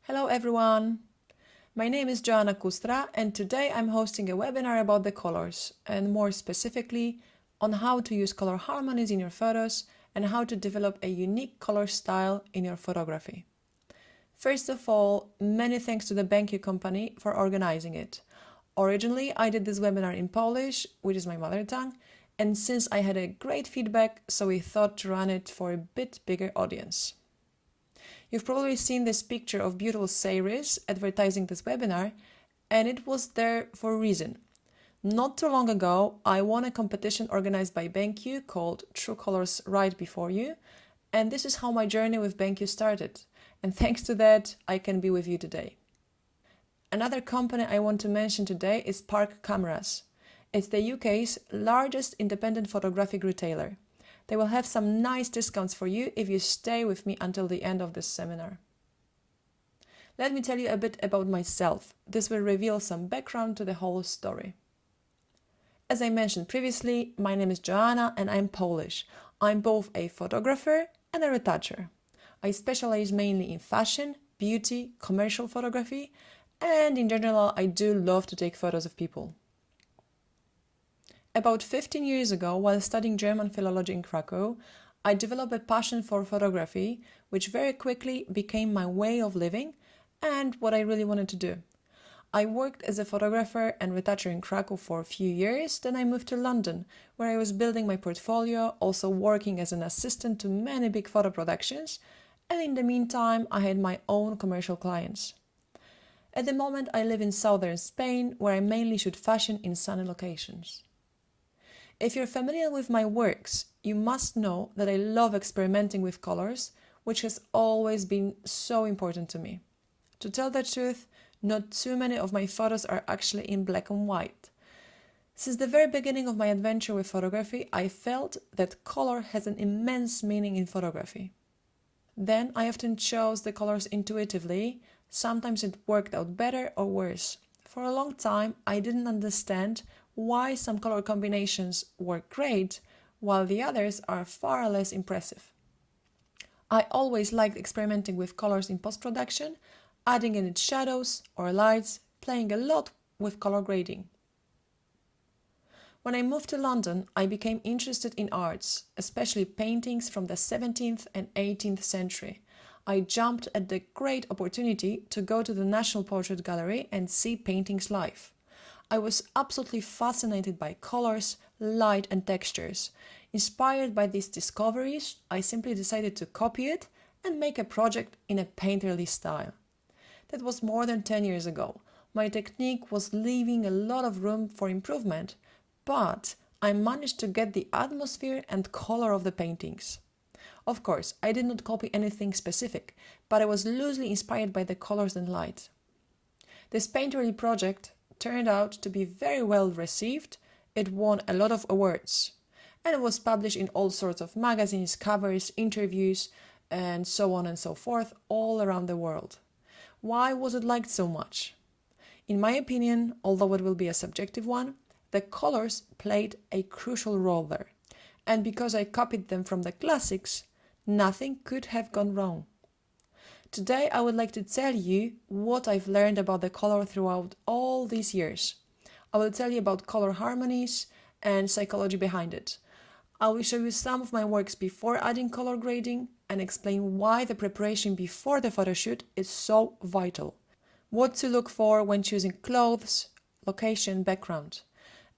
Hello everyone! My name is Joanna Kustra and today I'm hosting a webinar about the colors and more specifically on how to use color harmonies in your photos and how to develop a unique color style in your photography. First of all, many thanks to the BenQ company for organizing it. Originally, I did this webinar in Polish, which is my mother tongue, and since I had a great feedback, so we thought to run it for a bit bigger audience. You've probably seen this picture of beautiful Saris advertising this webinar, and it was there for a reason. Not too long ago, I won a competition organized by BenQ called True Colors Right Before You, and this is how my journey with BenQ started. And thanks to that, I can be with you today. Another company I want to mention today is Park Cameras. It's the UK's largest independent photographic retailer. They will have some nice discounts for you if you stay with me until the end of this seminar. Let me tell you a bit about myself. This will reveal some background to the whole story. As I mentioned previously, my name is Joanna and I'm Polish. I'm both a photographer and a retoucher. I specialize mainly in fashion, beauty, commercial photography, and in general, I do love to take photos of people. About 15 years ago, while studying German philology in Krakow, I developed a passion for photography, which very quickly became my way of living and what I really wanted to do. I worked as a photographer and retoucher in Krakow for a few years, then I moved to London, where I was building my portfolio, also working as an assistant to many big photo productions, and in the meantime, I had my own commercial clients. At the moment, I live in southern Spain, where I mainly shoot fashion in sunny locations. If you're familiar with my works, you must know that I love experimenting with colors, which has always been so important to me. To tell the truth, not too many of my photos are actually in black and white. Since the very beginning of my adventure with photography, I felt that color has an immense meaning in photography. Then I often chose the colors intuitively. Sometimes it worked out better or worse. For a long time, I didn't understand why some color combinations work great, while the others are far less impressive. I always liked experimenting with colors in post-production, adding in its shadows or lights, playing a lot with color grading. When I moved to London, I became interested in arts, especially paintings from the 17th and 18th century. I jumped at the great opportunity to go to the National Portrait Gallery and see paintings live. I was absolutely fascinated by colors, light and textures. Inspired by these discoveries, I simply decided to copy it and make a project in a painterly style. That was more than 10 years ago. My technique was leaving a lot of room for improvement, but I managed to get the atmosphere and color of the paintings. Of course, I did not copy anything specific, but I was loosely inspired by the colors and light. This painterly project turned out to be very well received. It won a lot of awards and it was published in all sorts of magazines, covers, interviews, and so on and so forth all around the world. Why was it liked so much? In my opinion, although it will be a subjective one, the colors played a crucial role there. And because I copied them from the classics, nothing could have gone wrong. Today I would like to tell you what I've learned about the color throughout all these years. I will tell you about color harmonies and psychology behind it. I will show you some of my works before adding color grading and explain why the preparation before the photo shoot is so vital. What to look for when choosing clothes, location, background.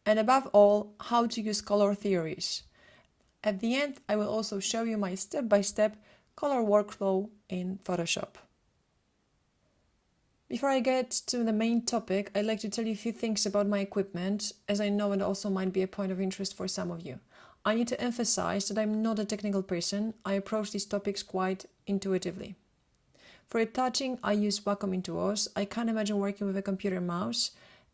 And above all, how to use color theories. At the end, I will also show you my step-by-step color workflow in Photoshop. Before I get to the main topic, I'd like to tell you a few things about my equipment, as I know it also might be a point of interest for some of you. I need to emphasize that I'm not a technical person. I approach these topics quite intuitively. For retouching, I use Wacom Intuos. I can't imagine working with a computer mouse.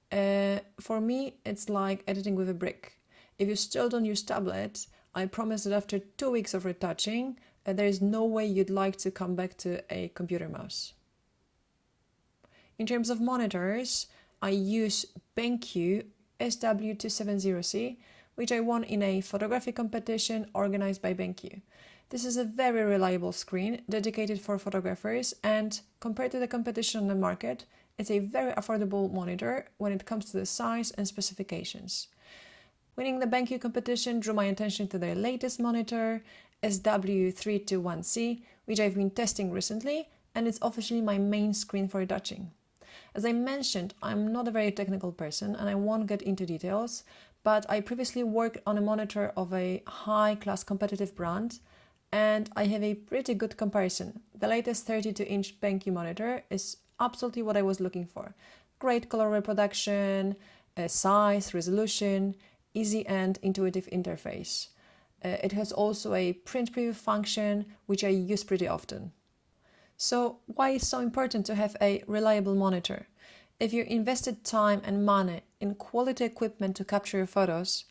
For me, it's like editing with a brick. If you still don't use tablet, I promise that after 2 weeks of retouching, there is no way you'd like to come back to a computer mouse. In terms of monitors, I use BenQ SW270C, which I won in a photography competition organized by BenQ. This is a very reliable screen dedicated for photographers, and compared to the competition on the market, it's a very affordable monitor when it comes to the size and specifications. Winning the BenQ competition drew my attention to their latest monitor, SW321C, which I've been testing recently, and it's officially my main screen for retouching. As I mentioned, I'm not a very technical person and I won't get into details, but I previously worked on a monitor of a high-class competitive brand, and I have a pretty good comparison. The latest 32-inch BenQ monitor is absolutely what I was looking for. Great color reproduction, size, resolution, easy and intuitive interface. It has also a print preview function, which I use pretty often. So why is it so important to have a reliable monitor? If you invested time and money in quality equipment to capture your photos,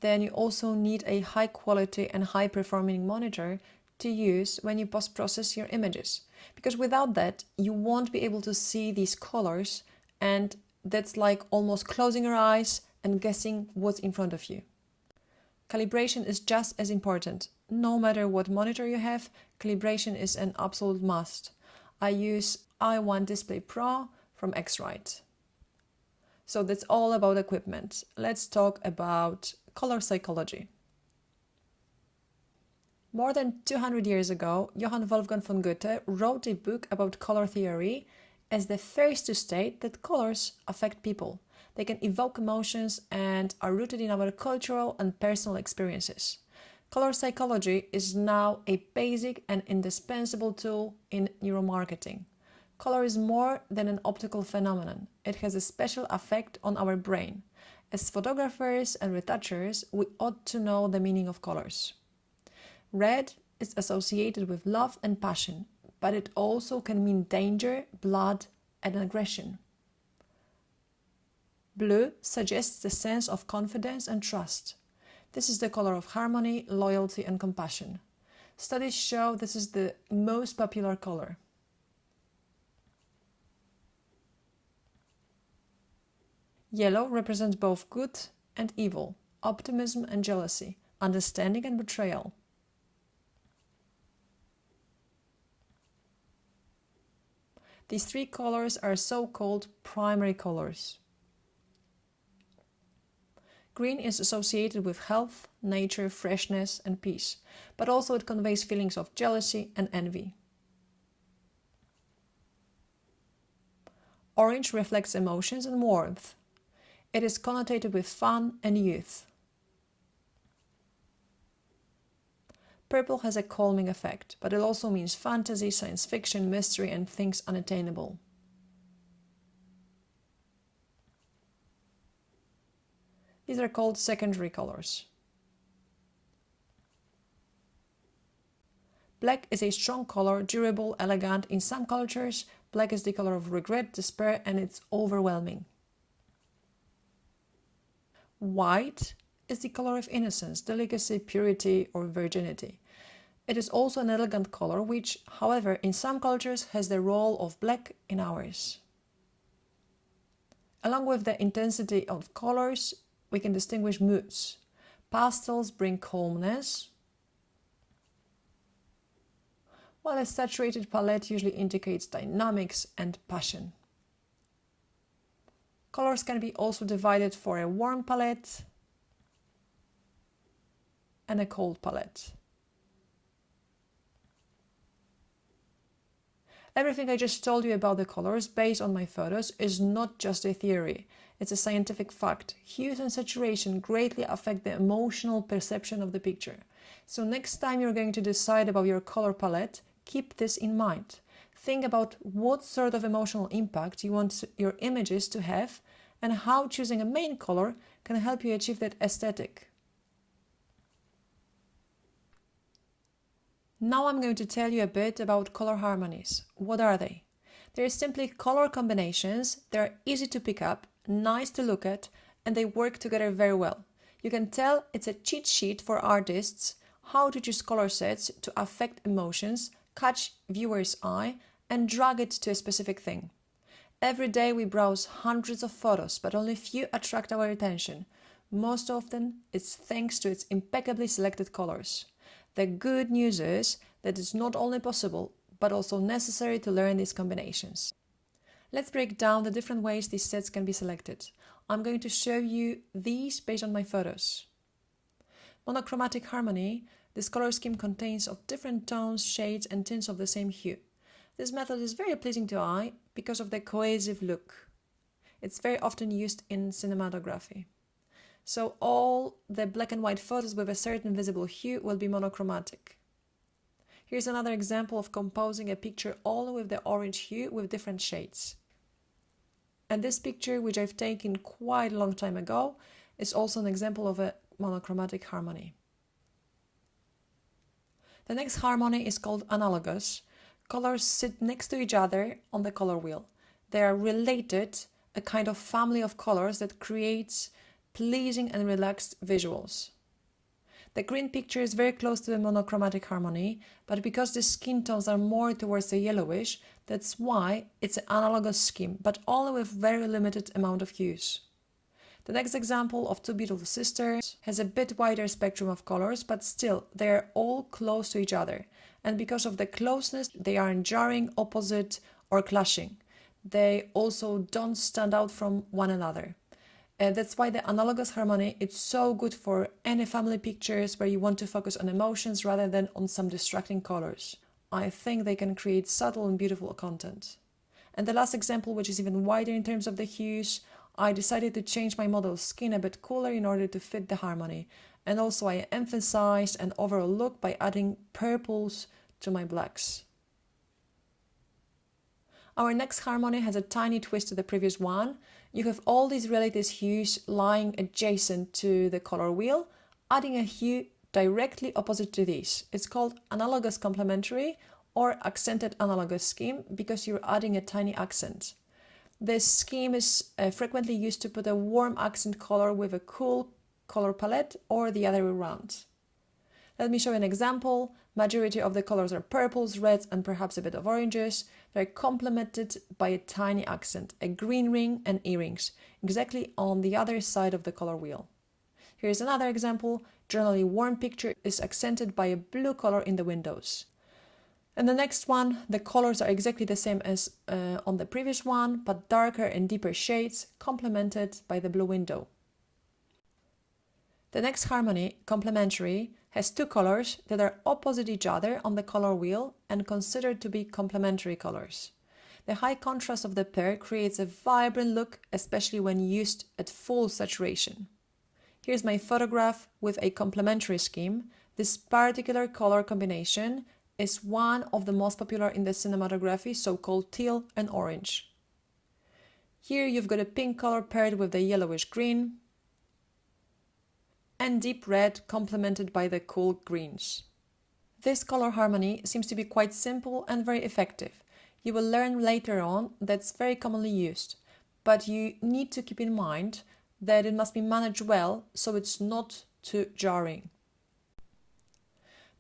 then you also need a high quality and high performing monitor to use when you post-process your images. Because without that, you won't be able to see these colors, and that's like almost closing your eyes and guessing what's in front of you. Calibration is just as important. No matter what monitor you have, calibration is an absolute must. I use i1 Display Pro from X-Rite. So that's all about equipment. Let's talk about color psychology. More than 200 years ago, Johann Wolfgang von Goethe wrote a book about color theory as the first to state that colors affect people. They can evoke emotions and are rooted in our cultural and personal experiences. Color psychology is now a basic and indispensable tool in neuromarketing. Color is more than an optical phenomenon. It has a special effect on our brain. As photographers and retouchers, we ought to know the meaning of colors. Red is associated with love and passion, but it also can mean danger, blood, and aggression. Blue suggests the sense of confidence and trust. This is the color of harmony, loyalty, and compassion. Studies show this is the most popular color. Yellow represents both good and evil, optimism and jealousy, understanding and betrayal. These three colors are so-called primary colors. Green is associated with health, nature, freshness, and peace, but also it conveys feelings of jealousy and envy. Orange reflects emotions and warmth. It is connotated with fun and youth. Purple has a calming effect, but it also means fantasy, science fiction, mystery, and things unattainable. These are called secondary colors. Black is a strong color, durable, elegant. In some cultures, black is the color of regret, despair, and it's overwhelming. White is the color of innocence, delicacy, purity, or virginity. It is also an elegant color, which, however, in some cultures has the role of black in ours. Along with the intensity of colors, we can distinguish moods. Pastels bring calmness, while a saturated palette usually indicates dynamics and passion. Colors can be also divided for a warm palette and a cold palette. Everything I just told you about the colors based on my photos is not just a theory. It's a scientific fact. Hues and saturation greatly affect the emotional perception of the picture. So next time you're going to decide about your color palette, keep this in mind. Think about what sort of emotional impact you want your images to have and how choosing a main color can help you achieve that aesthetic. Now I'm going to tell you a bit about color harmonies. What are they? They're simply color combinations. They're easy to pick up, nice to look at, and they work together very well. You can tell it's a cheat sheet for artists how to choose color sets to affect emotions, catch viewers' eye, and drag it to a specific thing. Every day we browse hundreds of photos, but only few attract our attention. Most often, it's thanks to its impeccably selected colors. The good news is that it's not only possible, but also necessary to learn these combinations. Let's break down the different ways these sets can be selected. I'm going to show you these based on my photos. Monochromatic harmony. This color scheme contains of different tones, shades and tints of the same hue. This method is very pleasing to eye because of the cohesive look. It's very often used in cinematography. So all the black and white photos with a certain visible hue will be monochromatic. Here's another example of composing a picture all with the orange hue with different shades. And this picture, which I've taken quite a long time ago, is also an example of a monochromatic harmony. The next harmony is called analogous. Colors sit next to each other on the color wheel. They are related, a kind of family of colors that creates pleasing and relaxed visuals. The green picture is very close to the monochromatic harmony, but because the skin tones are more towards the yellowish, that's why it's an analogous scheme, but only with very limited amount of hues. The next example of two beautiful sisters has a bit wider spectrum of colors, but still they are all close to each other. And because of the closeness, they aren't jarring, opposite or clashing. They also don't stand out from one another. That's why the analogous harmony is so good for any family pictures where you want to focus on emotions rather than on some distracting colors. I think they can create subtle and beautiful content. And the last example, which is even wider in terms of the hues, I decided to change my model's skin a bit cooler in order to fit the harmony. And also I emphasized an overall look by adding purples to my blacks. Our next harmony has a tiny twist to the previous one. You have all these related hues lying adjacent to the color wheel, adding a hue directly opposite to these. It's called analogous complementary or accented analogous scheme because you're adding a tiny accent. This scheme is frequently used to put a warm accent color with a cool color palette or the other way around. Let me show you an example. Majority of the colors are purples, reds and perhaps a bit of oranges. They're complemented by a tiny accent, a green ring and earrings, exactly on the other side of the color wheel. Here's another example. Generally warm picture is accented by a blue color in the windows. And the next one, the colors are exactly the same as on the previous one, but darker and deeper shades complemented by the blue window. The next harmony, complementary, has two colors that are opposite each other on the color wheel and considered to be complementary colors. The high contrast of the pair creates a vibrant look, especially when used at full saturation. Here's my photograph with a complementary scheme. This particular color combination is one of the most popular in the cinematography, so-called teal and orange. Here you've got a pink color paired with the yellowish green, and deep red complemented by the cool greens. This color harmony seems to be quite simple and very effective. You will learn later on that's very commonly used, but you need to keep in mind that it must be managed well so it's not too jarring.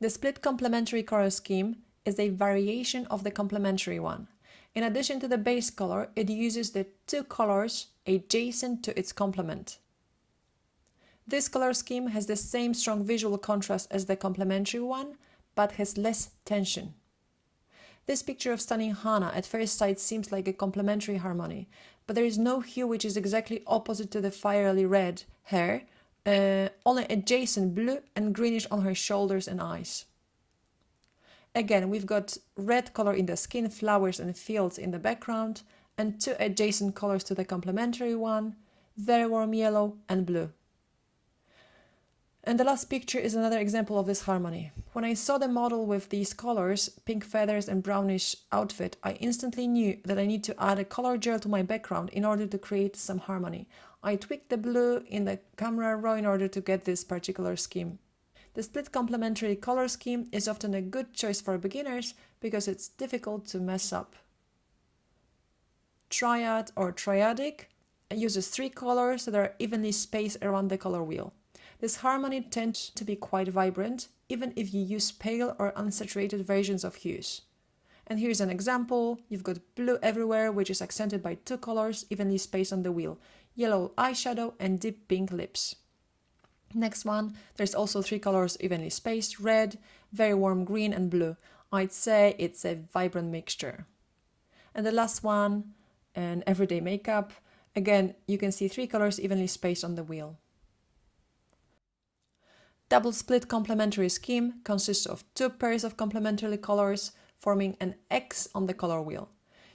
The split complementary color scheme is a variation of the complementary one. In addition to the base color, it uses the two colors adjacent to its complement. This color scheme has the same strong visual contrast as the complementary one, but has less tension. This picture of stunning Hannah at first sight seems like a complementary harmony, but there is no hue which is exactly opposite to the fiery red hair, only adjacent blue and greenish on her shoulders and eyes. Again, we've got red color in the skin, flowers and fields in the background, and two adjacent colors to the complementary one, very warm yellow and blue. And the last picture is another example of this harmony. When I saw the model with these colors, pink feathers and brownish outfit, I instantly knew that I need to add a color gel to my background in order to create some harmony. I tweaked the blue in the camera raw in order to get this particular scheme. The split complementary color scheme is often a good choice for beginners because it's difficult to mess up. Triad or triadic uses three colors that are evenly spaced around the color wheel. This harmony tends to be quite vibrant, even if you use pale or unsaturated versions of hues. And here's an example. You've got blue everywhere, which is accented by two colors evenly spaced on the wheel, yellow eyeshadow and deep pink lips. Next one, there's also three colors evenly spaced: red, very warm green, and blue. I'd say it's a vibrant mixture. And the last one, an everyday makeup. Again, you can see three colors evenly spaced on the wheel. Double split complementary scheme consists of two pairs of complementary colors forming an X on the color wheel.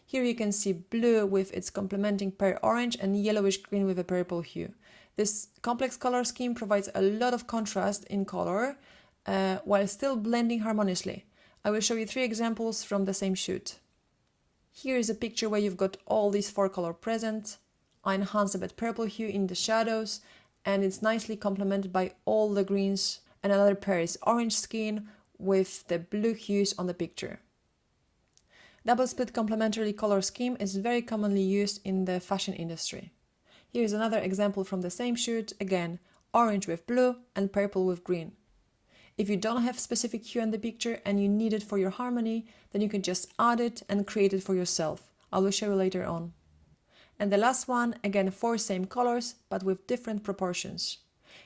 Here you can see blue with its complementing pair orange and yellowish green with a purple hue. This complex color scheme provides a lot of contrast in color while still blending harmoniously. I will show you three examples from the same shoot. Here is a picture where you've got all these four colors present. I enhanced a bit purple hue in the shadows, and it's nicely complemented by all the greens, and another pair is orange skin with the blue hues on the picture. Double split complementary color scheme is very commonly used in the fashion industry. Here is another example from the same shoot, again, orange with blue and purple with green. If you don't have specific hue in the picture and you need it for your harmony, then you can just add it and create it for yourself. I will show you later on. And the last one, again, four same colors, but with different proportions.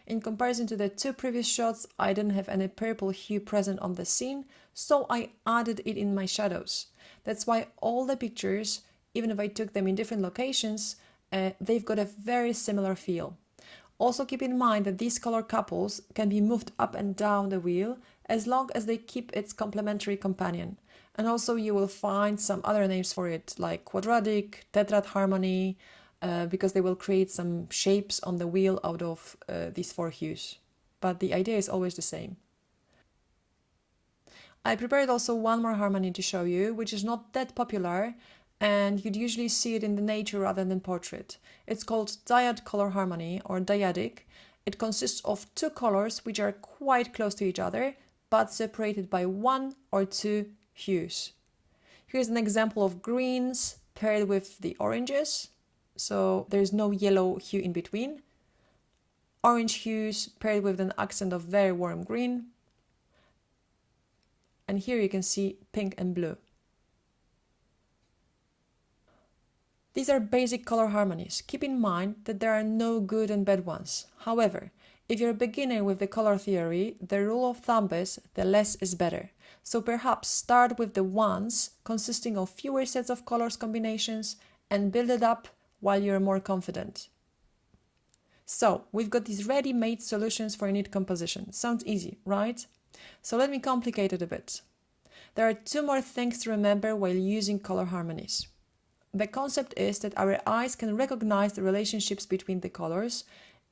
In comparison to the two previous shots, I didn't have any purple hue present on the scene, so I added it in my shadows. That's why all the pictures, even if I took them in different locations, they've got a very similar feel. Also keep in mind that these color couples can be moved up and down the wheel as long as they keep its complementary companion. And also you will find some other names for it, like quadratic, tetrad harmony, because they will create some shapes on the wheel out of these four hues. But the idea is always the same. I prepared also one more harmony to show you, which is not that popular, and you'd usually see it in the nature rather than portrait. It's called dyad color harmony, or dyadic. It consists of two colors which are quite close to each other, but separated by one or two hues. Here's an example of greens paired with the oranges, so there's no yellow hue in between. Orange hues paired with an accent of very warm green. And here you can see pink and blue. These are basic color harmonies. Keep in mind that there are no good and bad ones. However, if you're a beginner with the color theory, the rule of thumb is the less is better. So perhaps start with the ones consisting of fewer sets of colors combinations and build it up while you're more confident. So we've got these ready-made solutions for neat composition. Sounds easy, right? So let me complicate it a bit. There are two more things to remember while using color harmonies. The concept is that our eyes can recognize the relationships between the colors,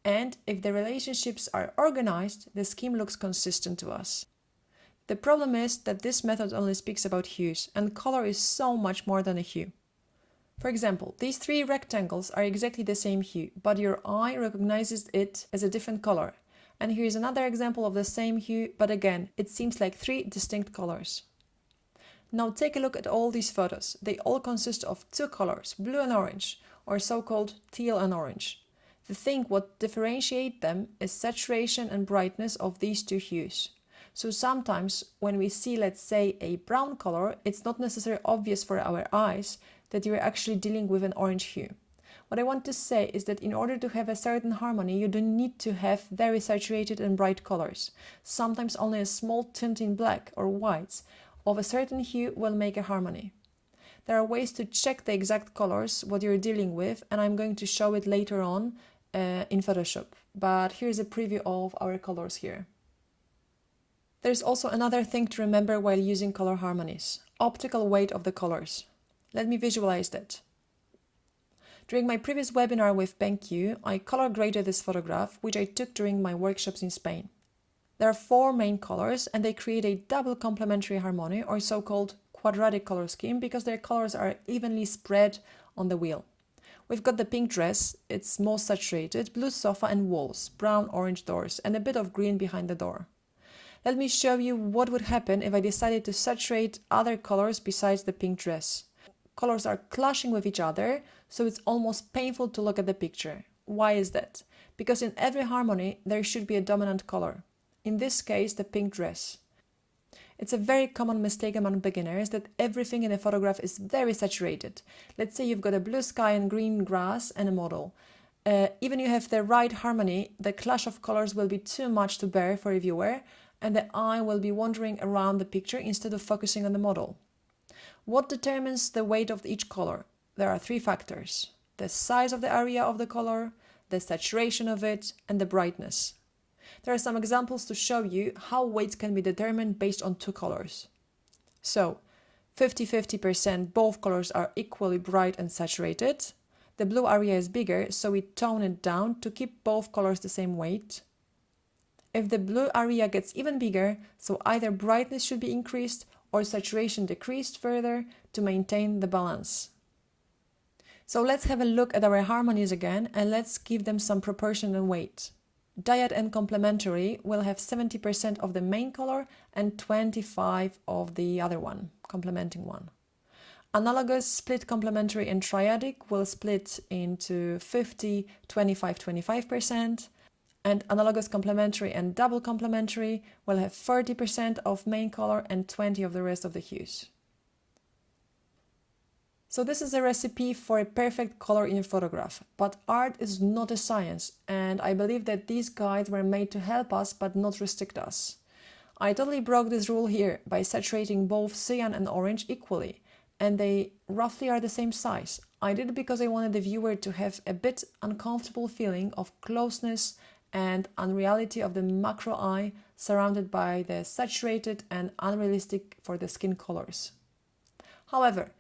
and if the relationships are organized, the scheme looks consistent to us. The problem is that this method only speaks about hues, and color is so much more than a hue. For example, these three rectangles are exactly the same hue, but your eye recognizes it as a different color. And here's another example of the same hue, but again, it seems like three distinct colors. Now take a look at all these photos. They all consist of two colors, blue and orange, or so-called teal and orange. The thing what differentiates them is saturation and brightness of these two hues. So sometimes when we see, let's say, a brown color, it's not necessarily obvious for our eyes that you're actually dealing with an orange hue. What I want to say is that in order to have a certain harmony, you don't need to have very saturated and bright colors. Sometimes only a small tint in black or whites of a certain hue will make a harmony. There are ways to check the exact colors, what you're dealing with, and I'm going to show it later on in Photoshop. But here's a preview of our colors here. There's also another thing to remember while using color harmonies: optical weight of the colors. Let me visualize that. During my previous webinar with BenQ, I color graded this photograph, which I took during my workshops in Spain. There are four main colors, and they create a double complementary harmony, or so-called quadratic color scheme, because their colors are evenly spread on the wheel. We've got the pink dress, it's most saturated, blue sofa and walls, brown orange doors, and a bit of green behind the door. Let me show you what would happen if I decided to saturate other colors besides the pink dress. Colors are clashing with each other, so it's almost painful to look at the picture. Why is that? Because in every harmony there should be a dominant color. In this case, the pink dress. It's a very common mistake among beginners that everything in a photograph is very saturated. Let's say you've got a blue sky and green grass and a model. Even you have the right harmony, the clash of colors will be too much to bear for a viewer, and the eye will be wandering around the picture instead of focusing on the model. What determines the weight of each color? There are three factors: the size of the area of the color, the saturation of it, and the brightness. There are some examples to show you how weight can be determined based on two colors. So, 50-50% both colors are equally bright and saturated. The blue area is bigger, so we tone it down to keep both colors the same weight. If the blue area gets even bigger, so either brightness should be increased or saturation decreased further to maintain the balance. So let's have a look at our harmonies again and let's give them some proportion and weight. Dyad and complementary will have 70% of the main color and 25% of the other one, complementing one. Analogous, split complementary and triadic will split into 50, 25, 25%, and analogous complementary and double complementary will have 30% of main color and 20% of the rest of the hues. So this is a recipe for a perfect color in a photograph, but art is not a science, and I believe that these guides were made to help us but not restrict us. I totally broke this rule here by saturating both cyan and orange equally, and they roughly are the same size. I did it because I wanted the viewer to have a bit uncomfortable feeling of closeness and unreality of the macro eye surrounded by the saturated and unrealistic for the skin colors. However,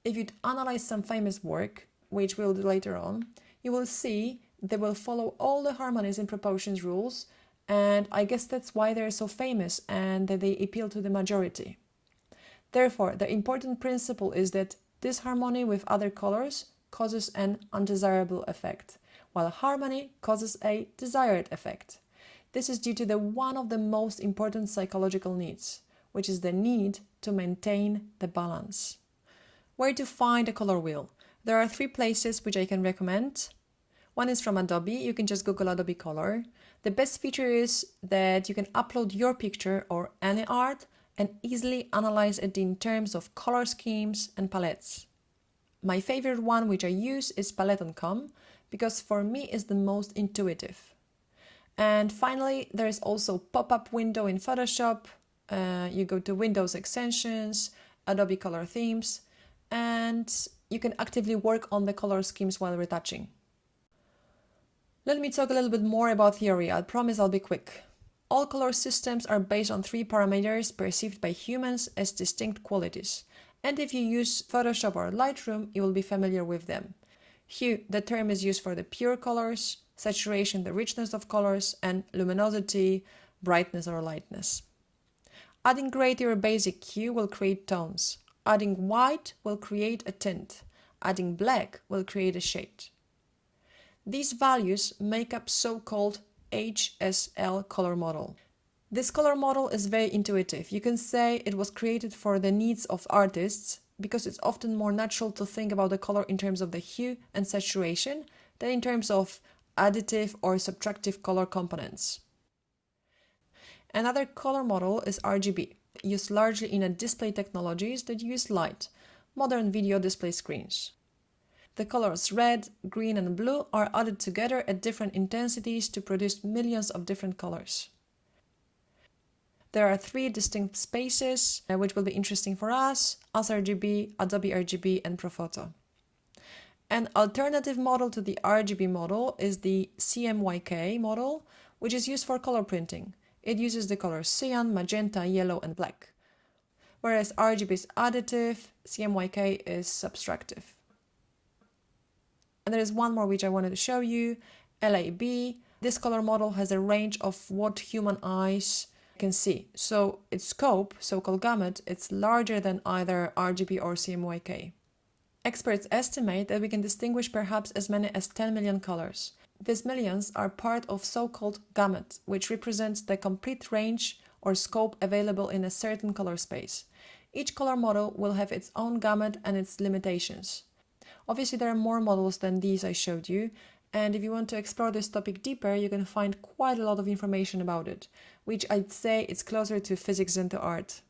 if you'd analyze some famous work, which we'll do later on, you will see they will follow all the harmonies and proportions rules, and I guess that's why they're so famous and that they appeal to the majority. Therefore, the important principle is that disharmony with other colors causes an undesirable effect, while harmony causes a desired effect. This is due to one of the most important psychological needs, which is the need to maintain the balance. Where to find a color wheel? There are three places which I can recommend. One is from Adobe. You can just Google Adobe Color. The best feature is that you can upload your picture or any art and easily analyze it in terms of color schemes and palettes. My favorite one which I use is palette.com because for me it's the most intuitive. And finally, there is also pop-up window in Photoshop. You go to Windows Extensions, Adobe Color Themes, and you can actively work on the color schemes while retouching. Let me talk a little bit more about theory. I promise I'll be quick. All color systems are based on three parameters perceived by humans as distinct qualities. And if you use Photoshop or Lightroom, you will be familiar with them. Hue, the term is used for the pure colors, saturation, the richness of colors, and luminosity, brightness or lightness. Adding gray to your basic hue will create tones. Adding white will create a tint. Adding black will create a shade. These values make up so-called HSL color model. This color model is very intuitive. You can say it was created for the needs of artists because it's often more natural to think about the color in terms of the hue and saturation than in terms of additive or subtractive color components. Another color model is RGB, used largely in display technologies that use light, modern video display screens. The colors red, green and blue are added together at different intensities to produce millions of different colors. There are three distinct spaces which will be interesting for us: sRGB, Adobe RGB and Profoto. An alternative model to the RGB model is the CMYK model, which is used for color printing. It uses the colors cyan, magenta, yellow and black. Whereas RGB is additive, CMYK is subtractive. And there is one more which I wanted to show you, LAB. This color model has a range of what human eyes can see. So its scope, so-called gamut, it's larger than either RGB or CMYK. Experts estimate that we can distinguish perhaps as many as 10 million colors. These millions are part of so-called gamut, which represents the complete range or scope available in a certain color space. Each color model will have its own gamut and its limitations. Obviously, there are more models than these I showed you, and if you want to explore this topic deeper, you can find quite a lot of information about it, which I'd say is closer to physics than to art.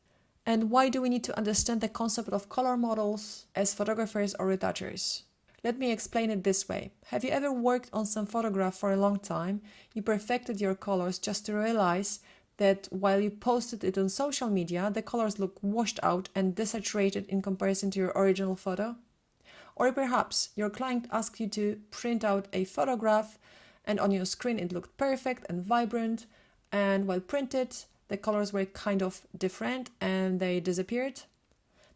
And why do we need to understand the concept of color models as photographers or retouchers? Let me explain it this way. Have you ever worked on some photograph for a long time? You perfected your colors just to realize that while you posted it on social media, the colors look washed out and desaturated in comparison to your original photo? Or perhaps your client asked you to print out a photograph and on your screen it looked perfect and vibrant, and while printed, the colors were kind of different and they disappeared.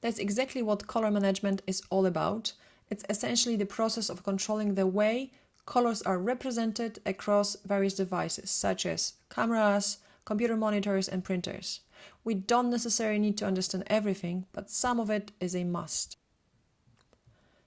That's exactly what color management is all about. It's essentially the process of controlling the way colors are represented across various devices, such as cameras, computer monitors, and printers. We don't necessarily need to understand everything, but some of it is a must.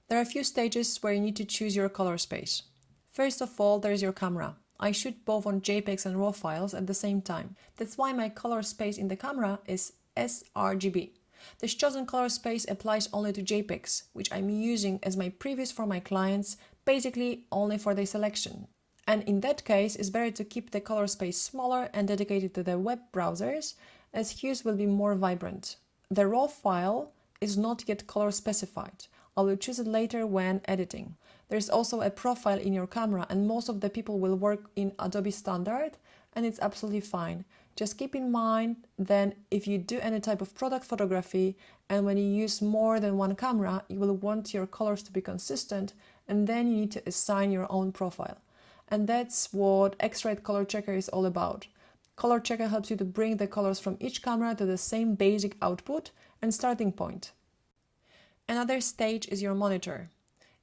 There are a few stages where you need to choose your color space. First of all, there's your camera. I shoot both on JPEGs and RAW files at the same time. That's why my color space in the camera is sRGB. This chosen color space applies only to JPEGs, which I'm using as my previews for my clients, basically only for their selection. And in that case, it's better to keep the color space smaller and dedicated to the web browsers, as hues will be more vibrant. The RAW file is not yet color specified. I will choose it later when editing. There's also a profile in your camera, and most of the people will work in Adobe Standard, and it's absolutely fine. Just keep in mind then if you do any type of product photography and when you use more than one camera, you will want your colors to be consistent, and then you need to assign your own profile. And that's what X-Rite Color Checker is all about. Color Checker helps you to bring the colors from each camera to the same basic output and starting point. Another stage is your monitor.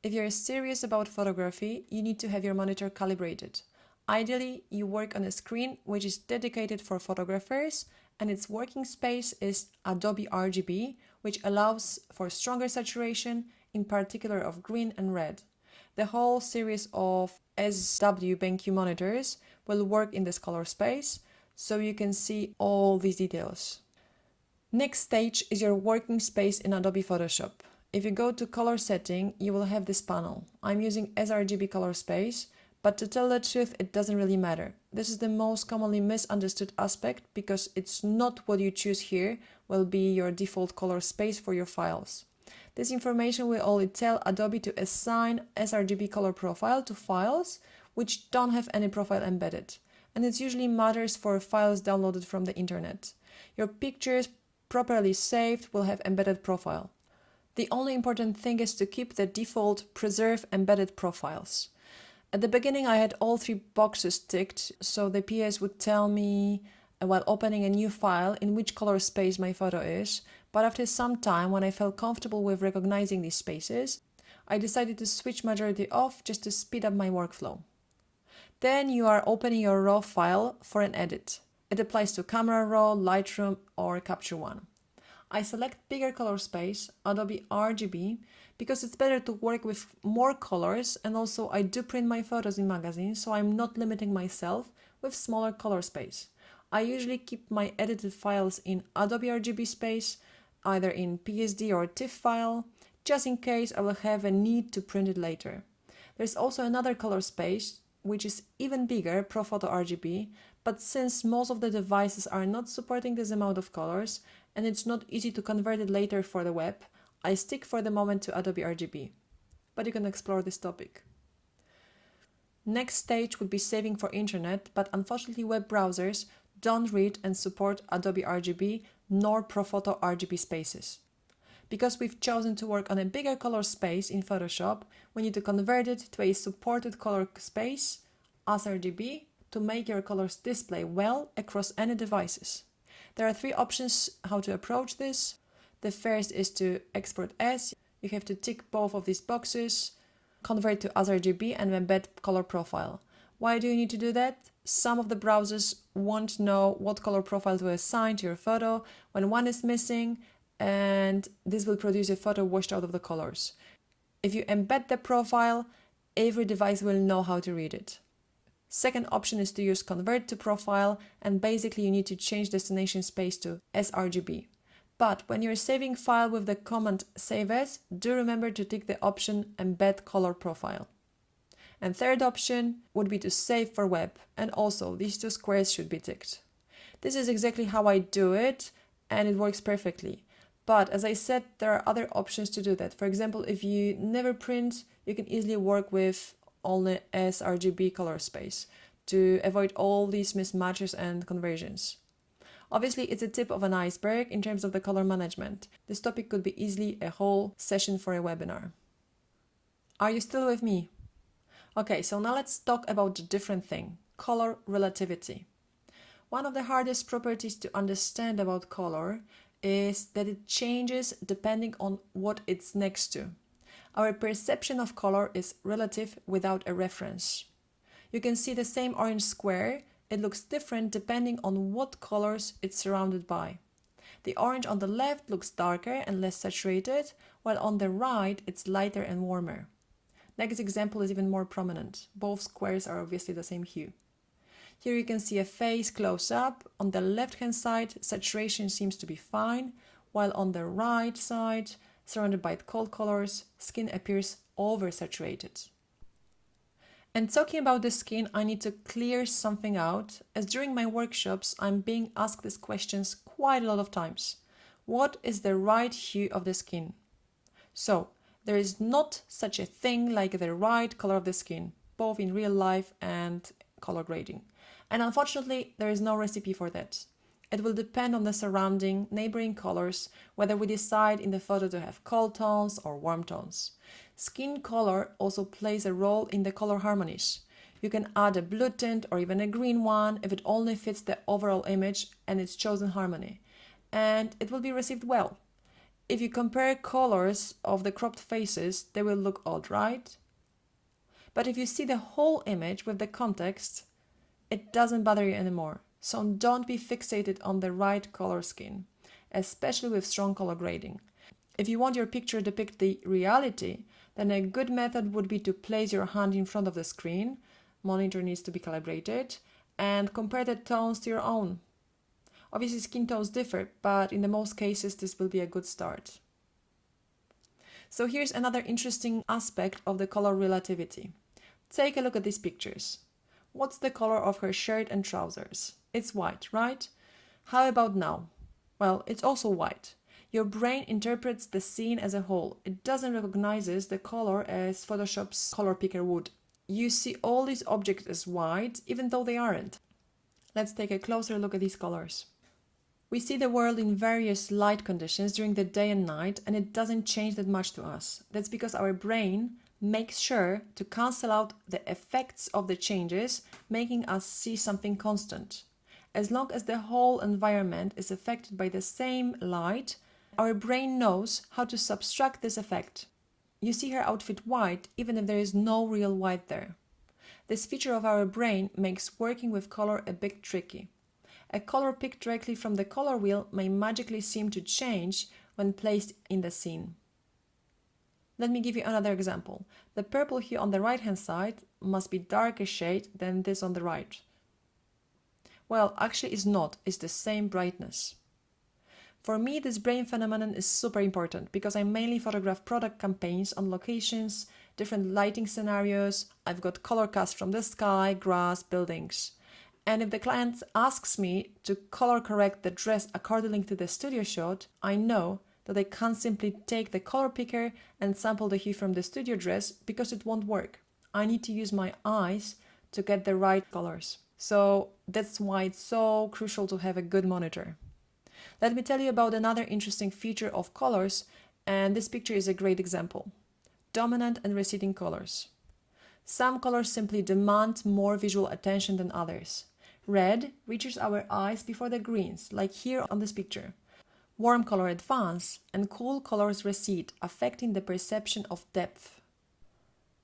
If you're serious about photography, you need to have your monitor calibrated. Ideally, you work on a screen which is dedicated for photographers, and its working space is Adobe RGB, which allows for stronger saturation, in particular of green and red. The whole series of SW BenQ monitors will work in this color space, so you can see all these details. Next stage is your working space in Adobe Photoshop. If you go to color setting, you will have this panel. I'm using sRGB color space, but to tell the truth, it doesn't really matter. This is the most commonly misunderstood aspect because it's not what you choose here will be your default color space for your files. This information will only tell Adobe to assign sRGB color profile to files which don't have any profile embedded, and it usually matters for files downloaded from the internet. Your pictures properly saved will have embedded profile. The only important thing is to keep the default preserve embedded profiles. At the beginning, I had all three boxes ticked, so the PS would tell me while opening a new file in which color space my photo is, but after some time, when I felt comfortable with recognizing these spaces, I decided to switch majority off just to speed up my workflow. Then you are opening your RAW file for an edit. It applies to Camera Raw, Lightroom, or Capture One. I select bigger color space, Adobe RGB, because it's better to work with more colors, and also I do print my photos in magazines, so I'm not limiting myself with smaller color space. I usually keep my edited files in Adobe RGB space, either in PSD or TIFF file, just in case I will have a need to print it later. There's also another color space, which is even bigger, ProPhoto RGB, but since most of the devices are not supporting this amount of colors, and it's not easy to convert it later for the web, I stick for the moment to Adobe RGB. But you can explore this topic. Next stage would be saving for internet, but unfortunately web browsers don't read and support Adobe RGB nor ProPhoto RGB spaces. Because we've chosen to work on a bigger color space in Photoshop, we need to convert it to a supported color space, sRGB, to make your colors display well across any devices. There are three options how to approach this. The first is to export as. You have to tick both of these boxes, convert to sRGB, and embed color profile. Why do you need to do that? Some of the browsers won't know what color profile to assign to your photo when one is missing, and this will produce a photo washed out of the colors. If you embed the profile, every device will know how to read it. Second option is to use convert to profile, and basically you need to change destination space to sRGB. But when you're saving file with the command save as, do remember to tick the option embed color profile. And third option would be to save for web, and also these two squares should be ticked. This is exactly how I do it, and it works perfectly. But as I said, there are other options to do that. For example, if you never print, you can easily work with only sRGB color space to avoid all these mismatches and conversions. Obviously, it's a tip of an iceberg in terms of the color management. This topic could be easily a whole session for a webinar. Are you still with me? Okay, so now let's talk about the different thing, color relativity. One of the hardest properties to understand about color is that it changes depending on what it's next to. Our perception of color is relative without a reference. You can see the same orange square. It looks different depending on what colors it's surrounded by. The orange on the left looks darker and less saturated, while on the right it's lighter and warmer. Next example is even more prominent. Both squares are obviously the same hue. Here you can see a face close up. On the left hand side, saturation seems to be fine, while on the right side, surrounded by cold colors, skin appears oversaturated. And talking about the skin, I need to clear something out, as during my workshops I'm being asked these questions quite a lot of times. What is the right hue of the skin? So, there is not such a thing like the right color of the skin, both in real life and color grading. And unfortunately, there is no recipe for that. It will depend on the surrounding, neighboring colors, whether we decide in the photo to have cold tones or warm tones. Skin color also plays a role in the color harmonies. You can add a blue tint or even a green one if it only fits the overall image and its chosen harmony, and it will be received well. If you compare colors of the cropped faces, they will look odd, right? But if you see the whole image with the context, it doesn't bother you anymore. So don't be fixated on the right color skin, especially with strong color grading. If you want your picture to depict the reality, then a good method would be to place your hand in front of the screen, monitor needs to be calibrated, and compare the tones to your own. Obviously skin tones differ, but in the most cases this will be a good start. So here's another interesting aspect of the color relativity. Take a look at these pictures. What's the color of her shirt and trousers? It's white, right? How about now? Well, it's also white. Your brain interprets the scene as a whole. It doesn't recognize the color as Photoshop's color picker would. You see all these objects as white, even though they aren't. Let's take a closer look at these colors. We see the world in various light conditions during the day and night, and it doesn't change that much to us. That's because our brain makes sure to cancel out the effects of the changes, making us see something constant. As long as the whole environment is affected by the same light, our brain knows how to subtract this effect. You see her outfit white even if there is no real white there. This feature of our brain makes working with color a bit tricky. A color picked directly from the color wheel may magically seem to change when placed in the scene. Let me give you another example. The purple hue on the right hand side must be darker shade than this on the right. Well, actually it's not, it's the same brightness. For me, this brain phenomenon is super important because I mainly photograph product campaigns on locations, different lighting scenarios. I've got color casts from the sky, grass, buildings. And if the client asks me to color correct the dress according to the studio shot, I know that I can't simply take the color picker and sample the hue from the studio dress because it won't work. I need to use my eyes to get the right colors. So that's why it's so crucial to have a good monitor. Let me tell you about another interesting feature of colors, and this picture is a great example. Dominant and receding colors. Some colors simply demand more visual attention than others. Red reaches our eyes before the greens, like here on this picture. Warm color advance and cool colors recede, affecting the perception of depth.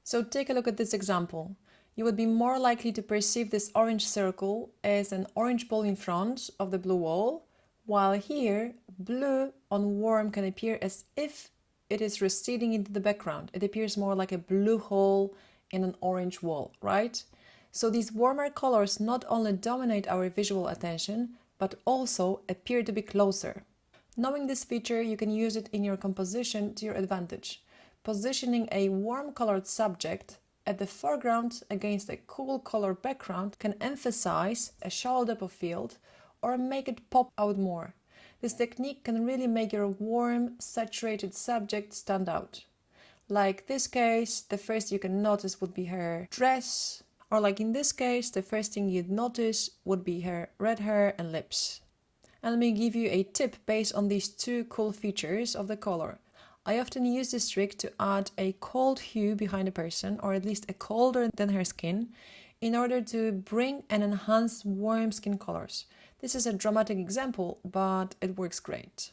So take a look at this example. You would be more likely to perceive this orange circle as an orange ball in front of the blue wall, while here, blue on warm can appear as if it is receding into the background. It appears more like a blue hole in an orange wall, right? So these warmer colors not only dominate our visual attention, but also appear to be closer. Knowing this feature, you can use it in your composition to your advantage. Positioning a warm-colored subject at the foreground against a cool color background can emphasize a shallow depth of field or make it pop out more. This technique can really make your warm, saturated subject stand out. Like this case, the first you can notice would be her dress, or like in this case, the first thing you'd notice would be her red hair and lips. And let me give you a tip based on these two cool features of the color. I often use this trick to add a cold hue behind a person, or at least a colder than her skin, in order to bring and enhance warm skin colors. This is a dramatic example, but it works great.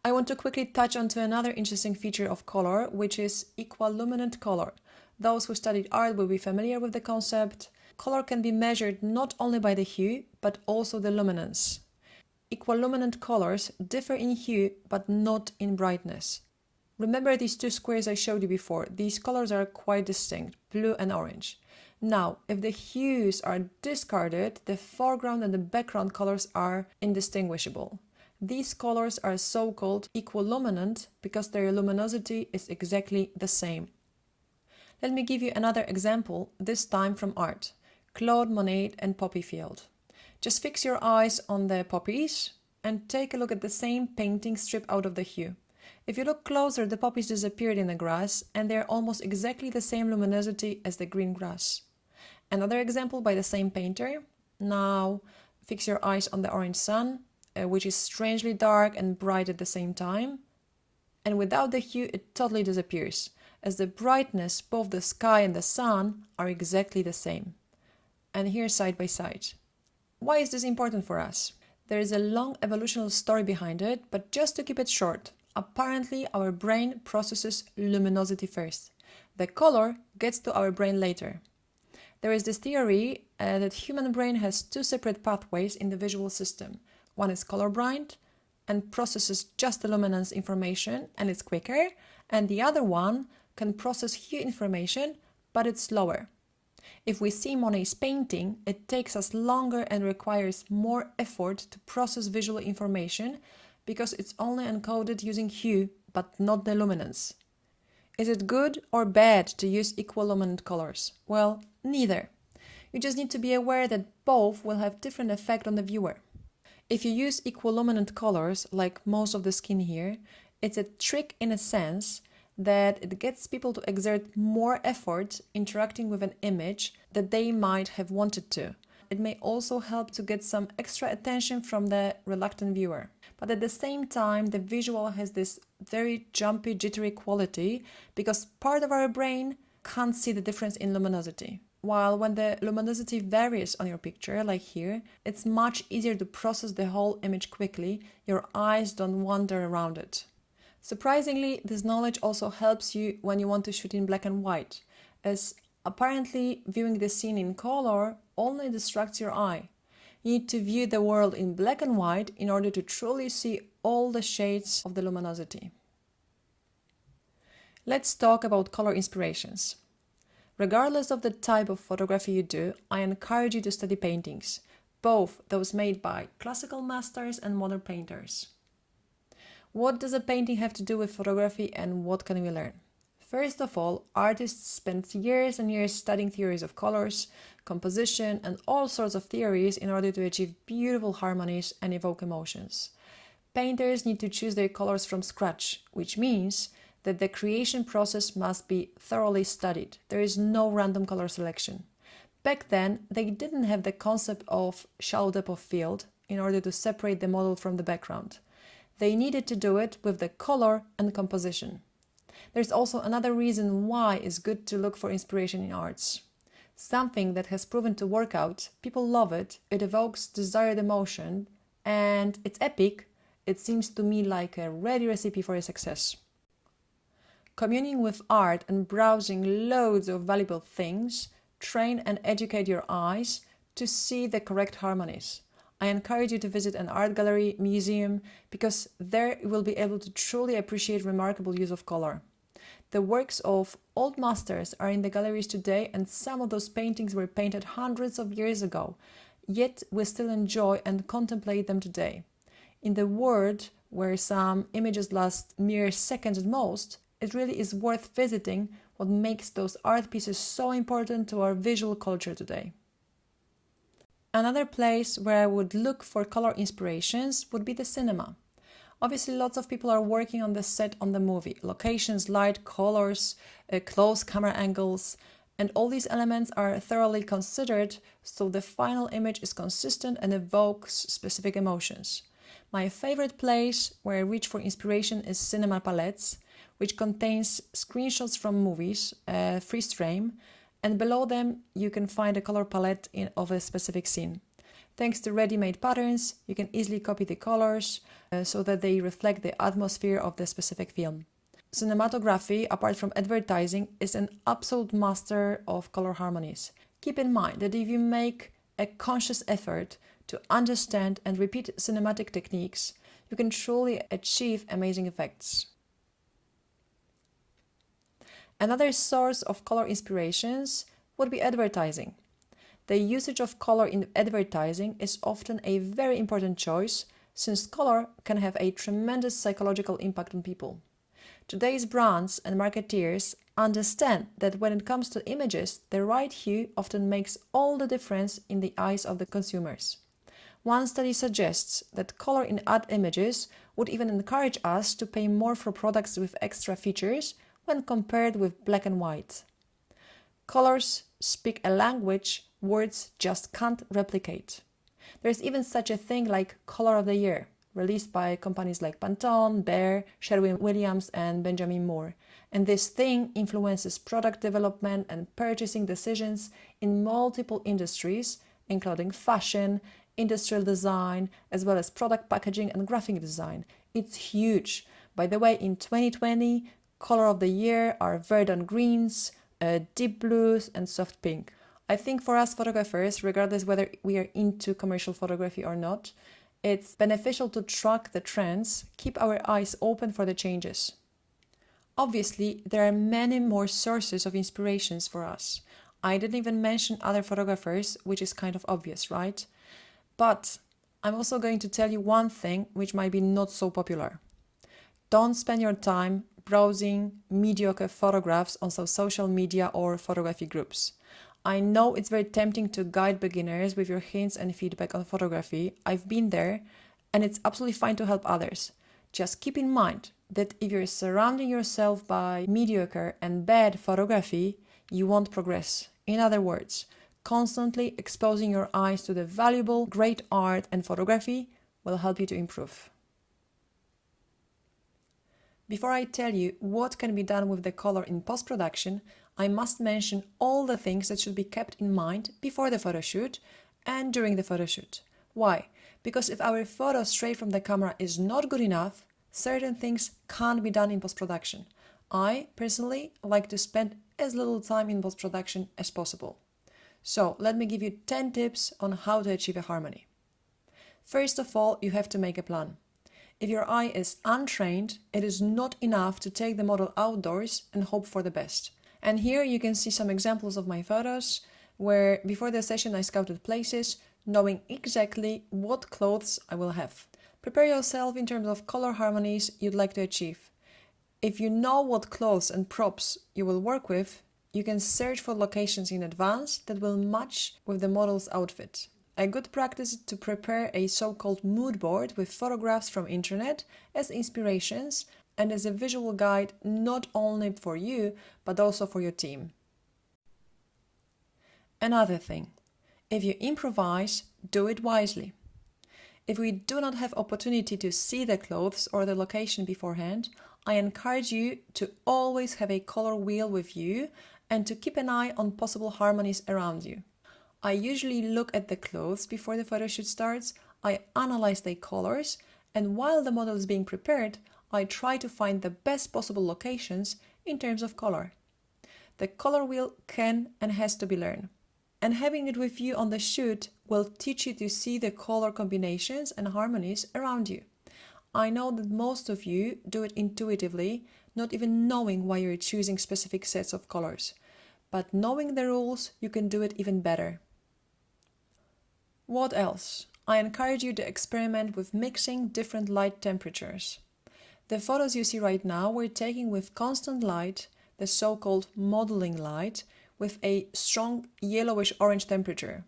I want to quickly touch onto another interesting feature of color, which is equiluminant color. Those who studied art will be familiar with the concept. Color can be measured not only by the hue, but also the luminance. Equiluminant colors differ in hue, but not in brightness. Remember these two squares I showed you before? These colors are quite distinct, blue and orange. Now, if the hues are discarded, the foreground and the background colors are indistinguishable. These colors are so-called equiluminant because their luminosity is exactly the same. Let me give you another example, this time from art. Claude Monet and poppy field. Just fix your eyes on the poppies and take a look at the same painting stripped out of the hue. If you look closer, the poppies disappeared in the grass and they're almost exactly the same luminosity as the green grass. Another example by the same painter. Now fix your eyes on the orange sun, which is strangely dark and bright at the same time. And without the hue, it totally disappears, as the brightness, both the sky and the sun, are exactly the same. And here side by side. Why is this important for us? There is a long evolutionary story behind it, but just to keep it short, apparently our brain processes luminosity first. The color gets to our brain later. There is this theory that human brain has two separate pathways in the visual system. One is colorblind and processes just the luminance information and it's quicker, and the other one can process hue information, but it's slower. If we see Monet's painting, it takes us longer and requires more effort to process visual information because it's only encoded using hue, but not the luminance. Is it good or bad to use equiluminant colors? Well, neither. You just need to be aware that both will have different effect on the viewer. If you use equiluminant colors, like most of the skin here, it's a trick in a sense that it gets people to exert more effort interacting with an image that they might have wanted to. It may also help to get some extra attention from the reluctant viewer. But at the same time, the visual has this very jumpy, jittery quality because part of our brain can't see the difference in luminosity. While when the luminosity varies on your picture, like here, it's much easier to process the whole image quickly. Your eyes don't wander around it. Surprisingly, this knowledge also helps you when you want to shoot in black and white, as apparently viewing the scene in color only distracts your eye. You need to view the world in black and white in order to truly see all the shades of the luminosity. Let's talk about color inspirations. Regardless of the type of photography you do, I encourage you to study paintings, both those made by classical masters and modern painters. What does a painting have to do with photography and what can we learn? First of all, artists spend years and years studying theories of colors, composition, and all sorts of theories in order to achieve beautiful harmonies and evoke emotions. Painters need to choose their colors from scratch, which means that the creation process must be thoroughly studied. There is no random color selection. Back then, they didn't have the concept of shallow depth of field in order to separate the model from the background. They needed to do it with the color and composition. There's also another reason why it's good to look for inspiration in arts. Something that has proven to work out, people love it, it evokes desired emotion, and it's epic. It seems to me like a ready recipe for a success. Communing with art and browsing loads of valuable things, train and educate your eyes to see the correct harmonies. I encourage you to visit an art gallery, museum, because there you will be able to truly appreciate remarkable use of color. The works of old masters are in the galleries today, and some of those paintings were painted hundreds of years ago, yet we still enjoy and contemplate them today. In the world where some images last mere seconds at most, it really is worth visiting what makes those art pieces so important to our visual culture today. Another place where I would look for color inspirations would be the cinema. Obviously, lots of people are working on the set on the movie. Locations, light, colors, close camera angles, and all these elements are thoroughly considered so the final image is consistent and evokes specific emotions. My favorite place where I reach for inspiration is Cinema Palettes, which contains screenshots from movies, freeze frame, and below them you can find a color palette of a specific scene. Thanks to ready-made patterns, you can easily copy the colors so that they reflect the atmosphere of the specific film. Cinematography, apart from advertising, is an absolute master of color harmonies. Keep in mind that if you make a conscious effort to understand and repeat cinematic techniques, you can truly achieve amazing effects. Another source of color inspirations would be advertising. The usage of color in advertising is often a very important choice, since color can have a tremendous psychological impact on people. Today's brands and marketeers understand that when it comes to images, the right hue often makes all the difference in the eyes of the consumers. One study suggests that color in ad images would even encourage us to pay more for products with extra features when compared with black and white. Colors speak a language words just can't replicate. There's even such a thing like Color of the Year, released by companies like Pantone, Behr, Sherwin-Williams, and Benjamin Moore. And this thing influences product development and purchasing decisions in multiple industries, including fashion, industrial design, as well as product packaging and graphic design. It's huge. By the way, in 2020, Color of the Year are verdant greens, deep blues, and soft pink. I think for us photographers, regardless whether we are into commercial photography or not, it's beneficial to track the trends, keep our eyes open for the changes. Obviously, there are many more sources of inspirations for us. I didn't even mention other photographers, which is kind of obvious, right? But I'm also going to tell you one thing which might be not so popular. Don't spend your time browsing mediocre photographs on some social media or photography groups. I know it's very tempting to guide beginners with your hints and feedback on photography. I've been there, and it's absolutely fine to help others. Just keep in mind that if you're surrounding yourself by mediocre and bad photography, you won't progress. In other words, constantly exposing your eyes to the valuable, great art and photography will help you to improve. Before I tell you what can be done with the color in post-production, I must mention all the things that should be kept in mind before the photoshoot and during the photoshoot. Why? Because if our photo straight from the camera is not good enough, certain things can't be done in post-production. I personally like to spend as little time in post-production as possible. So let me give you 10 tips on how to achieve a harmony. First of all, you have to make a plan. If your eye is untrained, it is not enough to take the model outdoors and hope for the best. And here you can see some examples of my photos where before the session I scouted places, knowing exactly what clothes I will have. Prepare yourself in terms of color harmonies you'd like to achieve. If you know what clothes and props you will work with, you can search for locations in advance that will match with the model's outfit. A good practice is to prepare a so-called mood board with photographs from internet as inspirations and as a visual guide not only for you, but also for your team. Another thing, if you improvise, do it wisely. If we do not have opportunity to see the clothes or the location beforehand, I encourage you to always have a color wheel with you and to keep an eye on possible harmonies around you. I usually look at the clothes before the photoshoot starts, I analyze their colors, and while the model is being prepared, I try to find the best possible locations in terms of color. The color wheel can and has to be learned. And having it with you on the shoot will teach you to see the color combinations and harmonies around you. I know that most of you do it intuitively, not even knowing why you're choosing specific sets of colors. But knowing the rules, you can do it even better. What else? I encourage you to experiment with mixing different light temperatures. The photos you see right now were taken with constant light, the so-called modeling light, with a strong yellowish-orange temperature.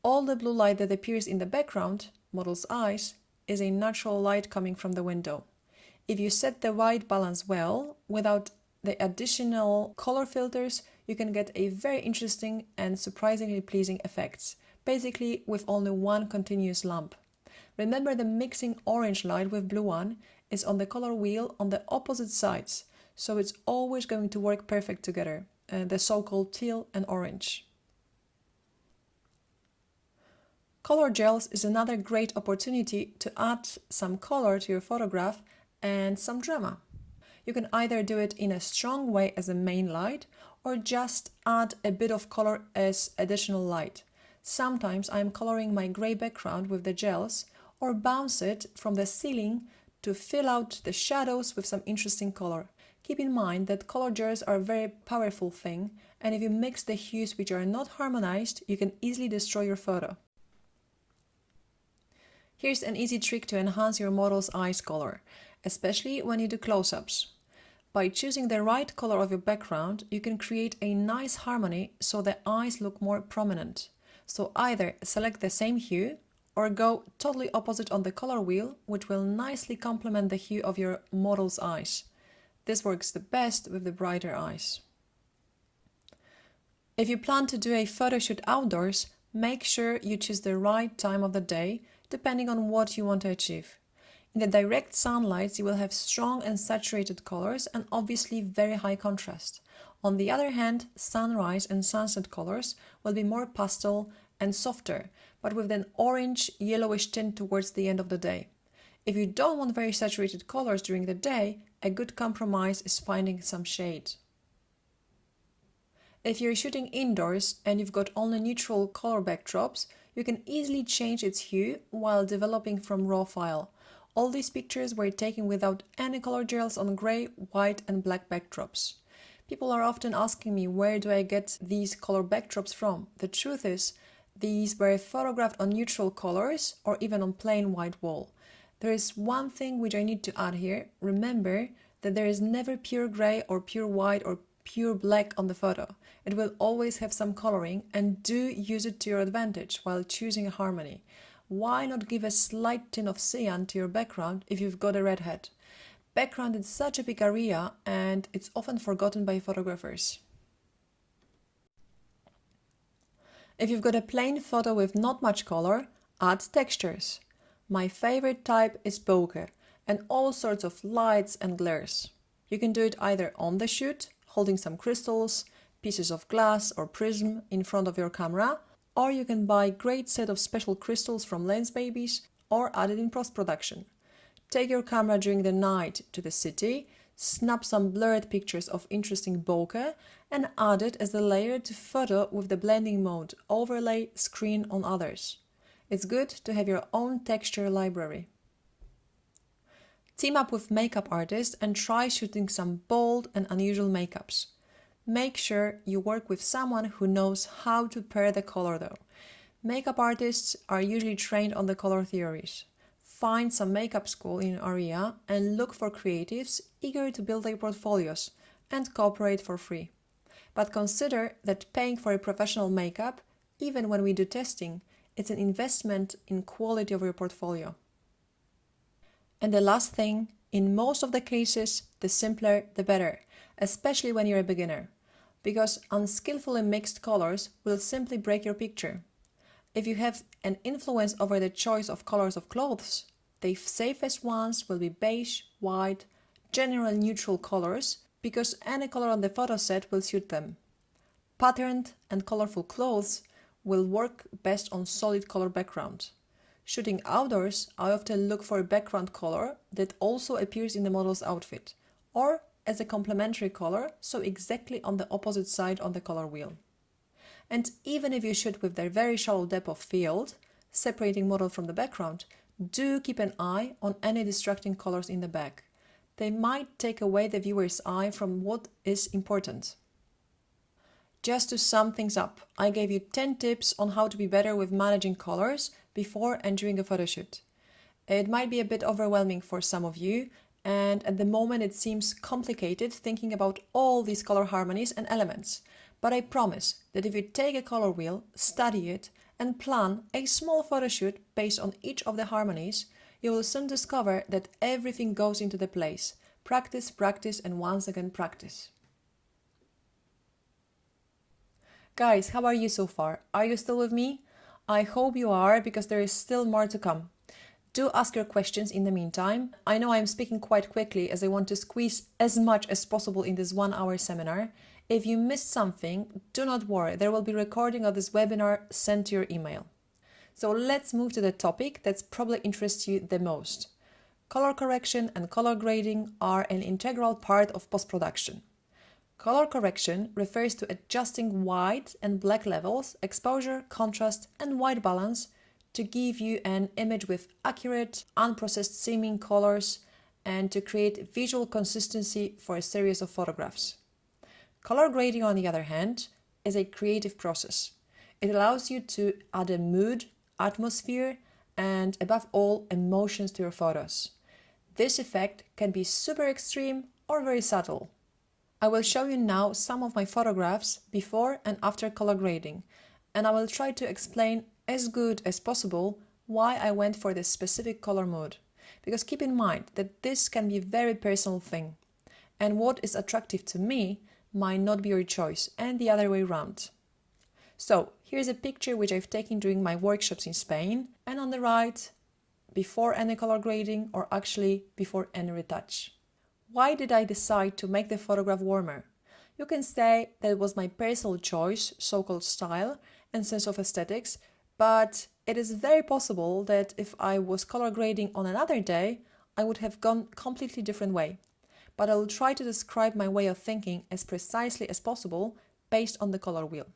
All the blue light that appears in the background, model's eyes, is a natural light coming from the window. If you set the white balance well, without the additional color filters, you can get a very interesting and surprisingly pleasing effects, basically with only one continuous lamp. Remember, the mixing orange light with blue one is on the color wheel on the opposite sides, so it's always going to work perfect together, the so-called teal and orange. Color gels is another great opportunity to add some color to your photograph and some drama. You can either do it in a strong way as a main light or just add a bit of color as additional light. Sometimes I'm coloring my gray background with the gels or bounce it from the ceiling to fill out the shadows with some interesting color. Keep in mind that color gels are a very powerful thing, and if you mix the hues which are not harmonized, you can easily destroy your photo. Here's an easy trick to enhance your model's eyes color, especially when you do close-ups. By choosing the right color of your background, you can create a nice harmony so the eyes look more prominent. So either select the same hue or go totally opposite on the color wheel, which will nicely complement the hue of your model's eyes. This works the best with the brighter eyes. If you plan to do a photo shoot outdoors, make sure you choose the right time of the day, depending on what you want to achieve. In the direct sunlight, you will have strong and saturated colors and obviously very high contrast. On the other hand, sunrise and sunset colors will be more pastel and softer, but with an orange, yellowish tint towards the end of the day. If you don't want very saturated colors during the day, a good compromise is finding some shade. If you're shooting indoors and you've got only neutral color backdrops, you can easily change its hue while developing from raw file. All these pictures were taken without any color gels on gray, white and black backdrops. People are often asking me, where do I get these color backdrops from? The truth is, these were photographed on neutral colors or even on plain white wall. There is one thing which I need to add here. Remember that there is never pure gray or pure white or pure black on the photo. It will always have some coloring, and do use it to your advantage while choosing a harmony. Why not give a slight tint of cyan to your background if you've got a redhead? Background is such a big area and it's often forgotten by photographers. If you've got a plain photo with not much color, add textures. My favorite type is bokeh and all sorts of lights and glares. You can do it either on the shoot, holding some crystals, pieces of glass or prism in front of your camera, or you can buy a great set of special crystals from Lens Babies or add it in post-production. Take your camera during the night to the city, snap some blurred pictures of interesting bokeh and add it as a layer to photo with the blending mode, overlay, screen on others. It's good to have your own texture library. Team up with makeup artists and try shooting some bold and unusual makeups. Make sure you work with someone who knows how to pair the color though. Makeup artists are usually trained on the color theories. Find some makeup school in your area and look for creatives eager to build their portfolios and cooperate for free. But consider that paying for a professional makeup, even when we do testing, it's an investment in quality of your portfolio. And the last thing, in most of the cases, the simpler the better, especially when you're a beginner, because unskillfully mixed colors will simply break your picture. If you have an influence over the choice of colors of clothes, the safest ones will be beige, white, general neutral colors, because any color on the photo set will suit them. Patterned and colorful clothes will work best on solid color background. Shooting outdoors, I often look for a background color that also appears in the model's outfit, or as a complementary color, so exactly on the opposite side on the color wheel. And even if you shoot with their very shallow depth of field, separating model from the background, do keep an eye on any distracting colors in the back. They might take away the viewer's eye from what is important. Just to sum things up, I gave you 10 tips on how to be better with managing colors before and during a photo shoot. It might be a bit overwhelming for some of you, and at the moment it seems complicated thinking about all these color harmonies and elements. But I promise that if you take a color wheel, study it, and plan a small photo shoot based on each of the harmonies, You will soon discover that everything goes into the place. Practice, practice, and once again practice. Guys, how are you so far? Are you still with me? I hope you are, because there is still more to come. Do ask your questions in the meantime. I know I'm speaking quite quickly as I want to squeeze as much as possible in this 1-hour seminar. If you missed something, do not worry, there will be recording of this webinar sent to your email. So let's move to the topic that's probably interests you the most. Color correction and color grading are an integral part of post-production. Color correction refers to adjusting white and black levels, exposure, contrast, and white balance to give you an image with accurate, unprocessed seeming colors and to create visual consistency for a series of photographs. Color grading, on the other hand, is a creative process. It allows you to add a mood, atmosphere, and above all, emotions to your photos. This effect can be super extreme or very subtle. I will show you now some of my photographs before and after color grading, and I will try to explain as good as possible why I went for this specific color mood. Because keep in mind that this can be a very personal thing, and what is attractive to me might not be your choice, and the other way around. So here's a picture which I've taken during my workshops in Spain, and on the right, before any color grading, or actually before any retouch. Why did I decide to make the photograph warmer? You can say that it was my personal choice, so-called style and sense of aesthetics, but it is very possible that if I was color grading on another day, I would have gone completely different way. But I will try to describe my way of thinking as precisely as possible based on the color wheel.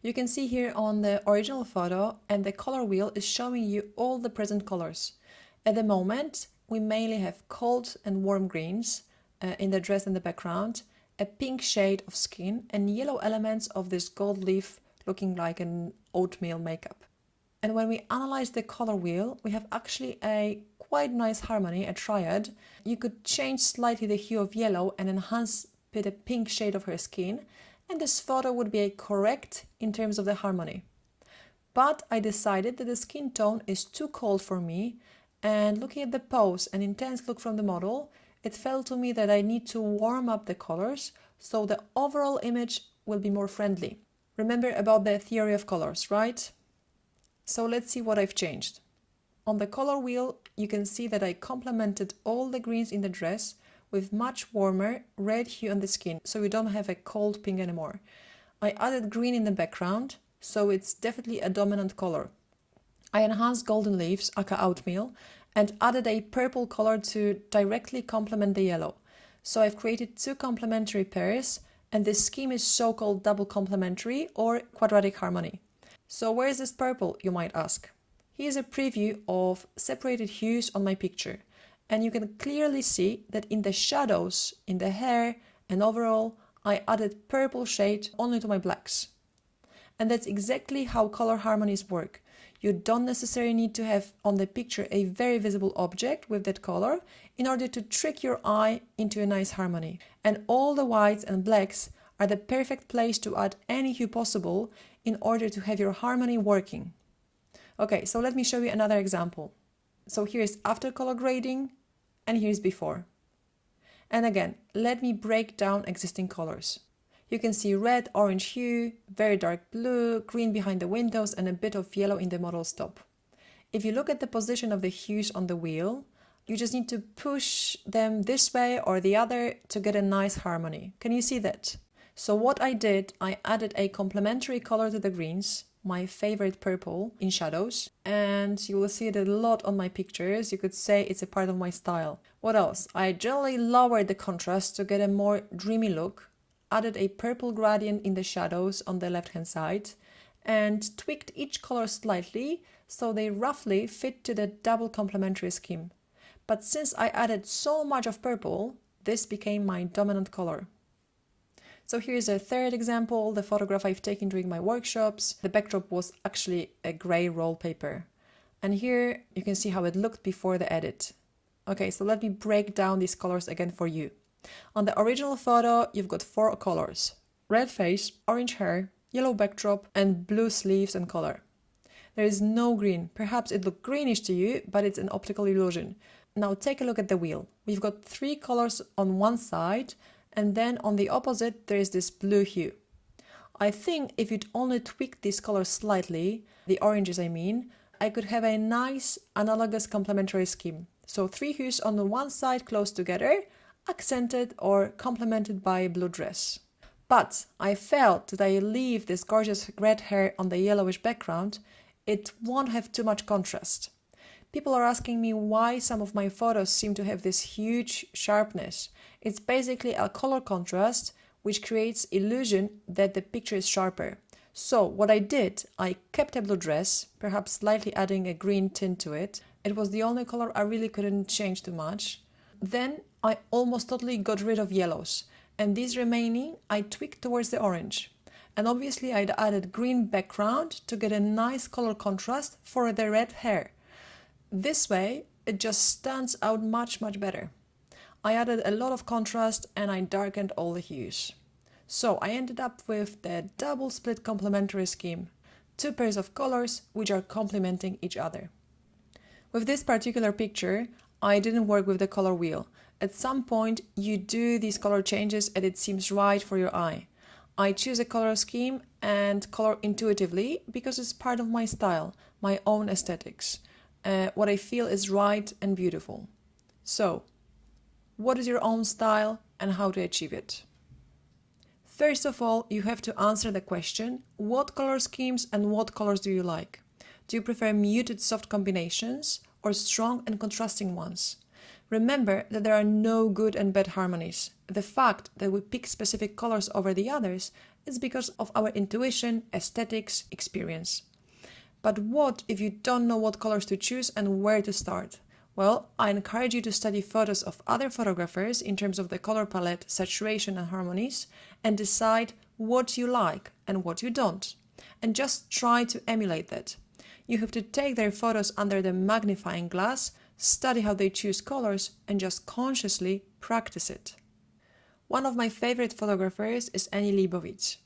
You can see here on the original photo, and the color wheel is showing you all the present colors. At the moment, we mainly have cold and warm greens in the dress and the background, a pink shade of skin, and yellow elements of this gold leaf looking like an oatmeal makeup. And when we analyze the color wheel, we have actually a quite nice harmony, a triad. You could change slightly the hue of yellow and enhance the pink shade of her skin, and this photo would be correct in terms of the harmony. But I decided that the skin tone is too cold for me, and looking at the pose and intense look from the model, it felt to me that I need to warm up the colors so the overall image will be more friendly. Remember about the theory of colors, right? So let's see what I've changed. On the color wheel, you can see that I complemented all the greens in the dress with much warmer red hue on the skin, so we don't have a cold pink anymore. I added green in the background, so it's definitely a dominant color. I enhanced golden leaves, aka oatmeal, and added a purple color to directly complement the yellow. So I've created two complementary pairs, and this scheme is so-called double complementary or quadratic harmony. So where is this purple, you might ask? Here's a preview of separated hues on my picture, and you can clearly see that in the shadows, in the hair, and overall, I added purple shade only to my blacks. And that's exactly how color harmonies work. You don't necessarily need to have on the picture a very visible object with that color in order to trick your eye into a nice harmony. And all the whites and blacks are the perfect place to add any hue possible in order to have your harmony working. Okay, so let me show you another example. So here's after color grading, and here's before. And again, let me break down existing colors. You can see red, orange hue, very dark blue, green behind the windows, and a bit of yellow in the model's top. If you look at the position of the hues on the wheel, you just need to push them this way or the other to get a nice harmony. Can you see that? So what I did, I added a complementary color to the greens, my favorite purple in shadows, and you will see it a lot on my pictures. You could say it's a part of my style. What else? I generally lowered the contrast to get a more dreamy look, added a purple gradient in the shadows on the left hand side, and tweaked each color slightly so they roughly fit to the double complementary scheme. But since I added so much of purple, this became my dominant color. So here's a third example, the photograph I've taken during my workshops. The backdrop was actually a gray roll paper. And here you can see how it looked before the edit. Okay, so let me break down these colors again for you. On the original photo, you've got 4 colors: red face, orange hair, yellow backdrop, and blue sleeves and collar. There is no green. Perhaps it looked greenish to you, but it's an optical illusion. Now take a look at the wheel. We've got 3 colors on one side, and then on the opposite there is this blue hue. I think if you'd only tweak these colors slightly, the oranges I mean, I could have a nice analogous complementary scheme. So 3 hues on the one side close together, accented or complemented by a blue dress. But I felt that I leave this gorgeous red hair on the yellowish background, it won't have too much contrast. People are asking me why some of my photos seem to have this huge sharpness. It's basically a color contrast which creates illusion that the picture is sharper. So what I did, I kept a blue dress, perhaps slightly adding a green tint to it. It was the only color I really couldn't change too much. Then I almost totally got rid of yellows, and these remaining I tweaked towards the orange. And obviously I'd added green background to get a nice color contrast for the red hair. This way it just stands out much better. I added a lot of contrast and I darkened all the hues. So I ended up with the double split complementary scheme, 2 pairs of colors which are complementing each other. With this particular picture, I didn't work with the color wheel. At some point you do these color changes and it seems right for your eye. I choose a color scheme and color intuitively because it's part of my style, my own aesthetics, what I feel is right and beautiful. So, what is your own style and how to achieve it? First of all, you have to answer the question, what color schemes and what colors do you like? Do you prefer muted soft combinations or strong and contrasting ones? Remember that there are no good and bad harmonies. The fact that we pick specific colors over the others is because of our intuition, aesthetics, experience. But what if you don't know what colors to choose and where to start? Well, I encourage you to study photos of other photographers in terms of the color palette, saturation and harmonies, and decide what you like and what you don't. And just try to emulate that. You have to take their photos under the magnifying glass, study how they choose colors, and just consciously practice it. One of my favorite photographers is Annie Leibovitz.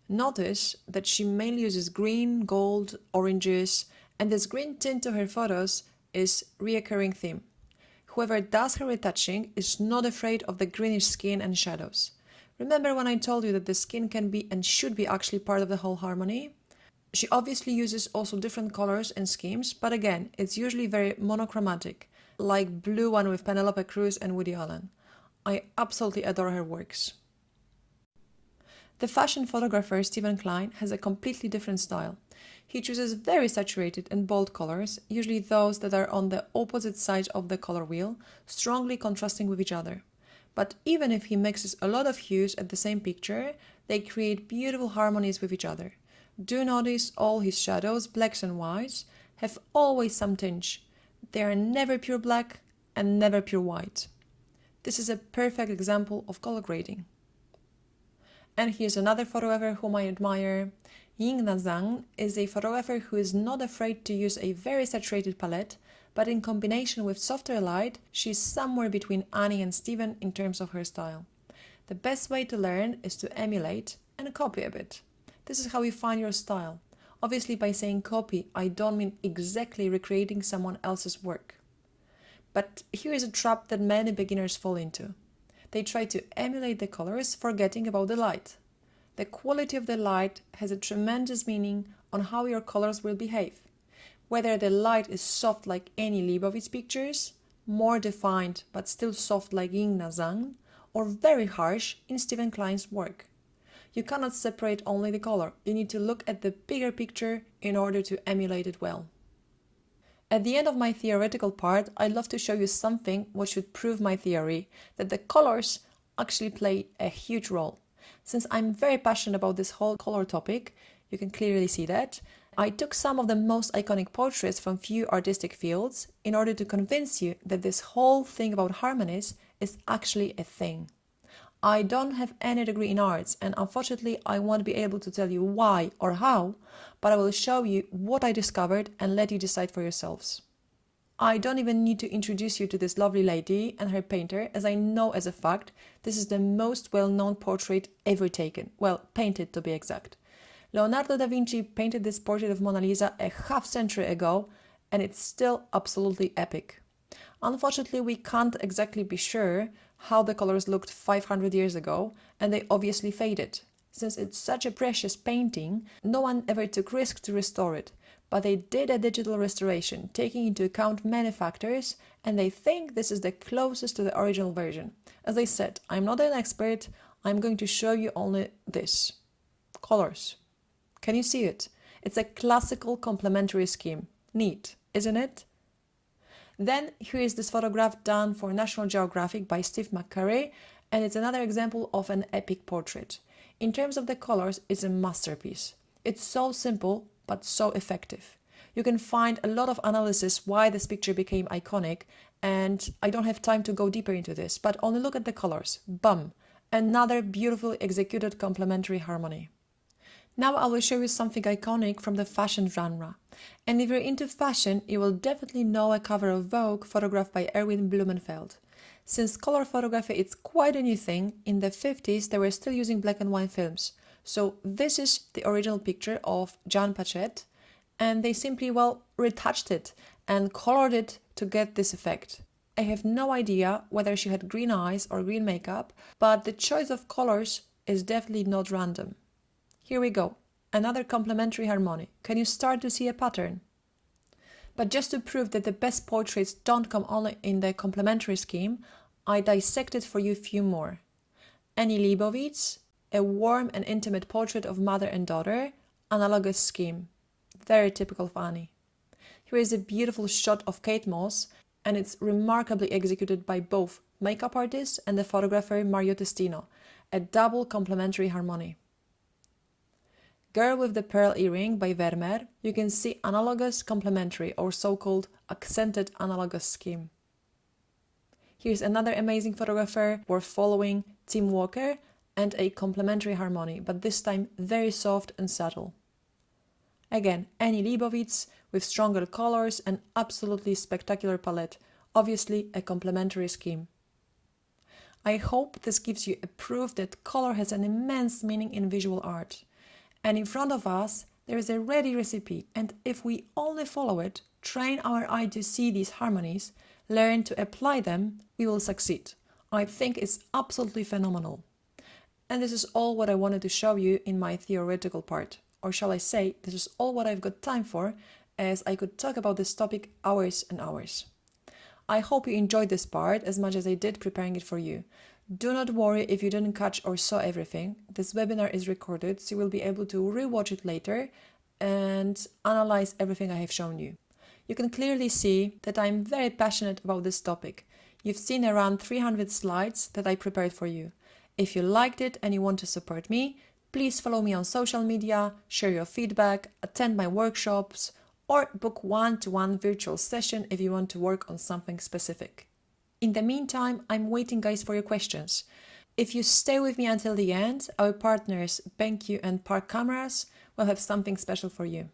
Notice that she mainly uses green, gold, oranges, and this green tint to her photos is a recurring theme. Whoever does her retouching is not afraid of the greenish skin and shadows. Remember when I told you that the skin can be and should be actually part of the whole harmony? She obviously uses also different colors and schemes, but again, it's usually very monochromatic, like blue one with Penelope Cruz and Woody Allen. I absolutely adore her works. The fashion photographer Stephen Klein has a completely different style. He chooses very saturated and bold colors, usually those that are on the opposite side of the color wheel, strongly contrasting with each other. But even if he mixes a lot of hues at the same picture, they create beautiful harmonies with each other. Do notice all his shadows, blacks and whites, have always some tinge. They are never pure black and never pure white. This is a perfect example of color grading. And here's another photographer whom I admire. Ying-Na Zhang is a photographer who is not afraid to use a very saturated palette, but in combination with softer light, she's somewhere between Annie and Steven in terms of her style. The best way to learn is to emulate and copy a bit. This is how you find your style. Obviously, by saying copy, I don't mean exactly recreating someone else's work. But here is a trap that many beginners fall into. They try to emulate the colors, forgetting about the light. The quality of the light has a tremendous meaning on how your colors will behave. Whether the light is soft like Annie Leibovitz pictures, more defined but still soft like Ying-Na Zhang, or very harsh in Stephen Klein's work. You cannot separate only the color. You need to look at the bigger picture in order to emulate it well. At the end of my theoretical part, I'd love to show you something which should prove my theory that the colors actually play a huge role. Since I'm very passionate about this whole color topic, you can clearly see that, I took some of the most iconic portraits from few artistic fields in order to convince you that this whole thing about harmonies is actually a thing. I don't have any degree in arts, and unfortunately I won't be able to tell you why or how, but I will show you what I discovered and let you decide for yourselves. I don't even need to introduce you to this lovely lady and her painter, as I know as a fact this is the most well-known portrait ever taken, well, painted to be exact. Leonardo da Vinci painted this portrait of Mona Lisa a half-century ago, and it's still absolutely epic. Unfortunately, we can't exactly be sure how the colors looked 500 years ago, and they obviously faded. Since it's such a precious painting, no one ever took risk to restore it, but they did a digital restoration, taking into account many factors, and they think this is the closest to the original version. As I said, I'm not an expert, I'm going to show you only this. Colors. Can you see it? It's a classical complementary scheme. Neat, isn't it? Then here is this photograph done for National Geographic by Steve McCurry, and it's another example of an epic portrait. In terms of the colors, it's a masterpiece. It's so simple, but so effective. You can find a lot of analysis why this picture became iconic, and I don't have time to go deeper into this, but only look at the colors. Bum! Another beautifully executed complementary harmony. Now I will show you something iconic from the fashion genre. And if you're into fashion, you will definitely know a cover of Vogue photographed by Erwin Blumenfeld. Since color photography is quite a new thing, in the 50s they were still using black and white films. So this is the original picture of Jean Pachet, and they simply, retouched it and colored it to get this effect. I have no idea whether she had green eyes or green makeup, but the choice of colors is definitely not random. Here we go, another complementary harmony. Can you start to see a pattern? But just to prove that the best portraits don't come only in the complementary scheme, I dissected for you a few more. Annie Leibovitz, a warm and intimate portrait of mother and daughter, analogous scheme. Very typical of Annie. Here is a beautiful shot of Kate Moss, and it's remarkably executed by both makeup artist and the photographer Mario Testino, a double complementary harmony. Girl with the Pearl Earring by Vermeer, you can see analogous complementary or so-called accented analogous scheme. Here's another amazing photographer worth following, Tim Walker, and a complementary harmony, but this time very soft and subtle. Again, Annie Leibovitz with stronger colors and absolutely spectacular palette, obviously a complementary scheme. I hope this gives you a proof that color has an immense meaning in visual art. And in front of us, there is a ready recipe, and if we only follow it, train our eye to see these harmonies, learn to apply them, we will succeed. I think it's absolutely phenomenal. And this is all what I wanted to show you in my theoretical part. Or shall I say, this is all what I've got time for, as I could talk about this topic hours and hours. I hope you enjoyed this part as much as I did preparing it for you. Do not worry if you didn't catch or saw everything. This webinar is recorded, so you will be able to rewatch it later and analyze everything I have shown you. You can clearly see that I'm very passionate about this topic. You've seen around 300 slides that I prepared for you. If you liked it and you want to support me, please follow me on social media, share your feedback, attend my workshops, or book one-to-one virtual session if you want to work on something specific. In the meantime, I'm waiting, guys, for your questions. If you stay with me until the end, our partners BenQ and Park Cameras will have something special for you.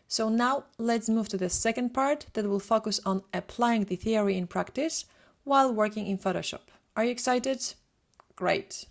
So now let's move to the second part that will focus on applying the theory in practice while working in Photoshop. Are you excited? Great!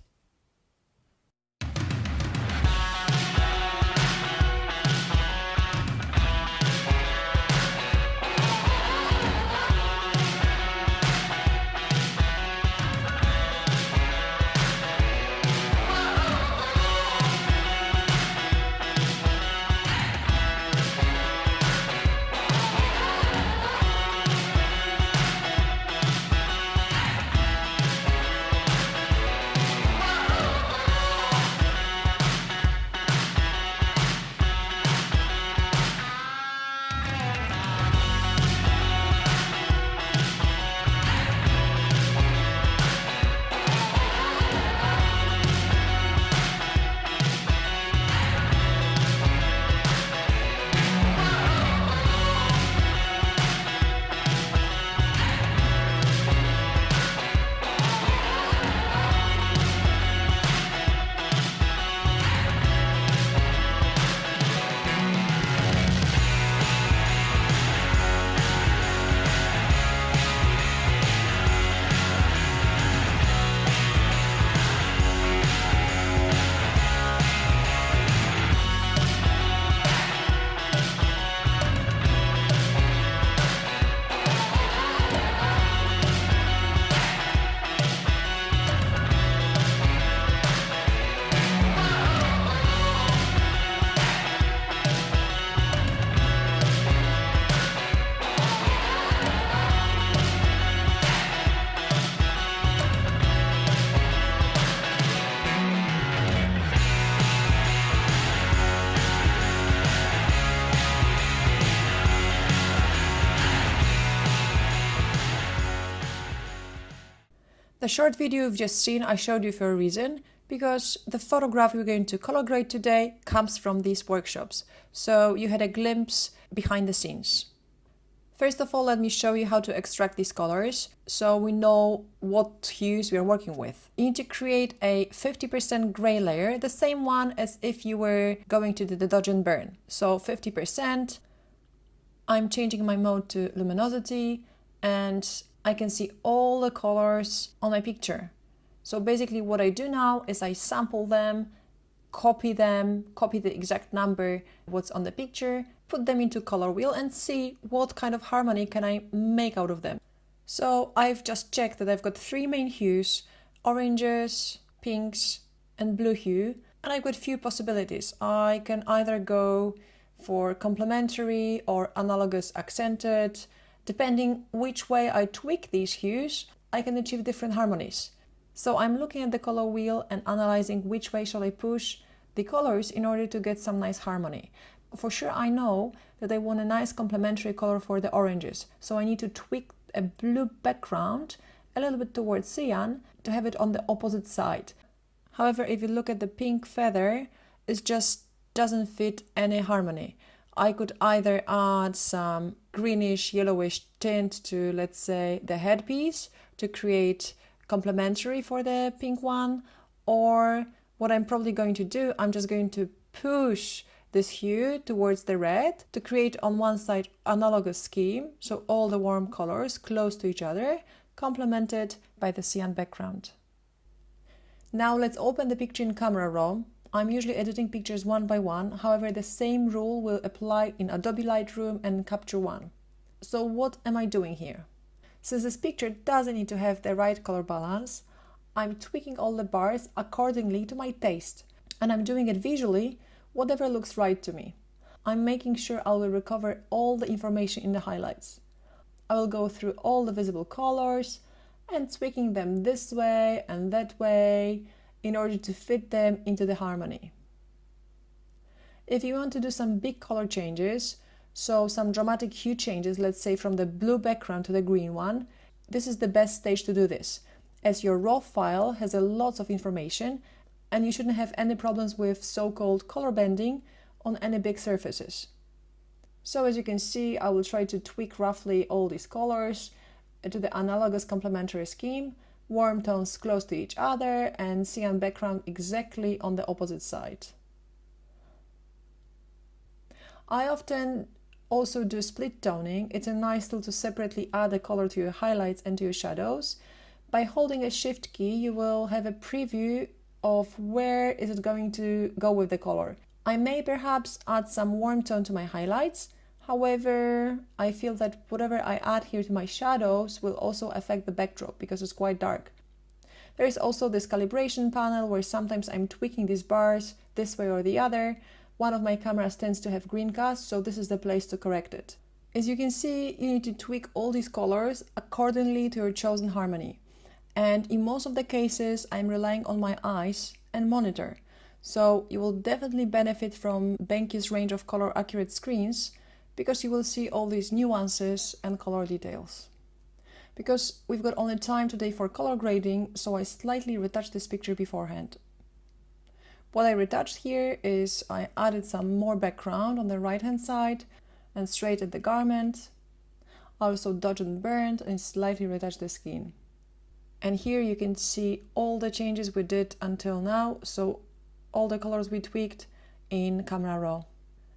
The short video you've just seen I showed you for a reason, because the photograph we're going to color grade today comes from these workshops, so you had a glimpse behind the scenes. First of all, let me show you how to extract these colors so we know what hues we are working with. You need to create a 50% gray layer, the same one as if you were going to do the dodge and burn. So 50%, I'm changing my mode to luminosity, and I can see all the colors on my picture. So basically what I do now is I sample them, copy the exact number, what's on the picture, put them into color wheel and see what kind of harmony can I make out of them. So I've just checked that I've got 3 main hues, oranges, pinks and blue hue, and I've got few possibilities. I can either go for complementary or analogous accented. Depending which way I tweak these hues, I can achieve different harmonies. So I'm looking at the color wheel and analyzing which way shall I push the colors in order to get some nice harmony. For sure I know that I want a nice complementary color for the oranges, so I need to tweak a blue background a little bit towards cyan to have it on the opposite side. However, if you look at the pink feather, it just doesn't fit any harmony. I could either add some greenish yellowish tint to, let's say, the headpiece to create complementary for the pink one, or what I'm probably going to do, I'm just going to push this hue towards the red to create on one side analogous scheme, so all the warm colors close to each other, complemented by the cyan background. Now let's open the picture in Camera Raw. I'm usually editing pictures one by one, however the same rule will apply in Adobe Lightroom and Capture One. So what am I doing here? Since this picture doesn't need to have the right color balance, I'm tweaking all the bars accordingly to my taste, and I'm doing it visually, whatever looks right to me. I'm making sure I will recover all the information in the highlights. I will go through all the visible colors and tweaking them this way and that way in order to fit them into the harmony. If you want to do some big color changes, so some dramatic hue changes, let's say from the blue background to the green one, this is the best stage to do this, as your raw file has a lot of information and you shouldn't have any problems with so-called color bending on any big surfaces. So as you can see, I will try to tweak roughly all these colors to the analogous complementary scheme, warm tones close to each other and cyan background exactly on the opposite side. I often also do split toning. It's a nice tool to separately add a color to your highlights and to your shadows. By holding a shift key, you will have a preview of where is it going to go with the color. I may perhaps add some warm tone to my highlights. However, I feel that whatever I add here to my shadows will also affect the backdrop because it's quite dark. There is also this calibration panel where sometimes I'm tweaking these bars this way or the other. One of my cameras tends to have green cast, so this is the place to correct it. As you can see, you need to tweak all these colors accordingly to your chosen harmony. And in most of the cases, I'm relying on my eyes and monitor. So you will definitely benefit from BenQ's range of color accurate screens because you will see all these nuances and color details. Because we've got only time today for color grading, so I slightly retouched this picture beforehand. What I retouched here is I added some more background on the right hand side and straightened the garment. I also dodged and burned and slightly retouched the skin. And here you can see all the changes we did until now, so all the colors we tweaked in Camera Raw.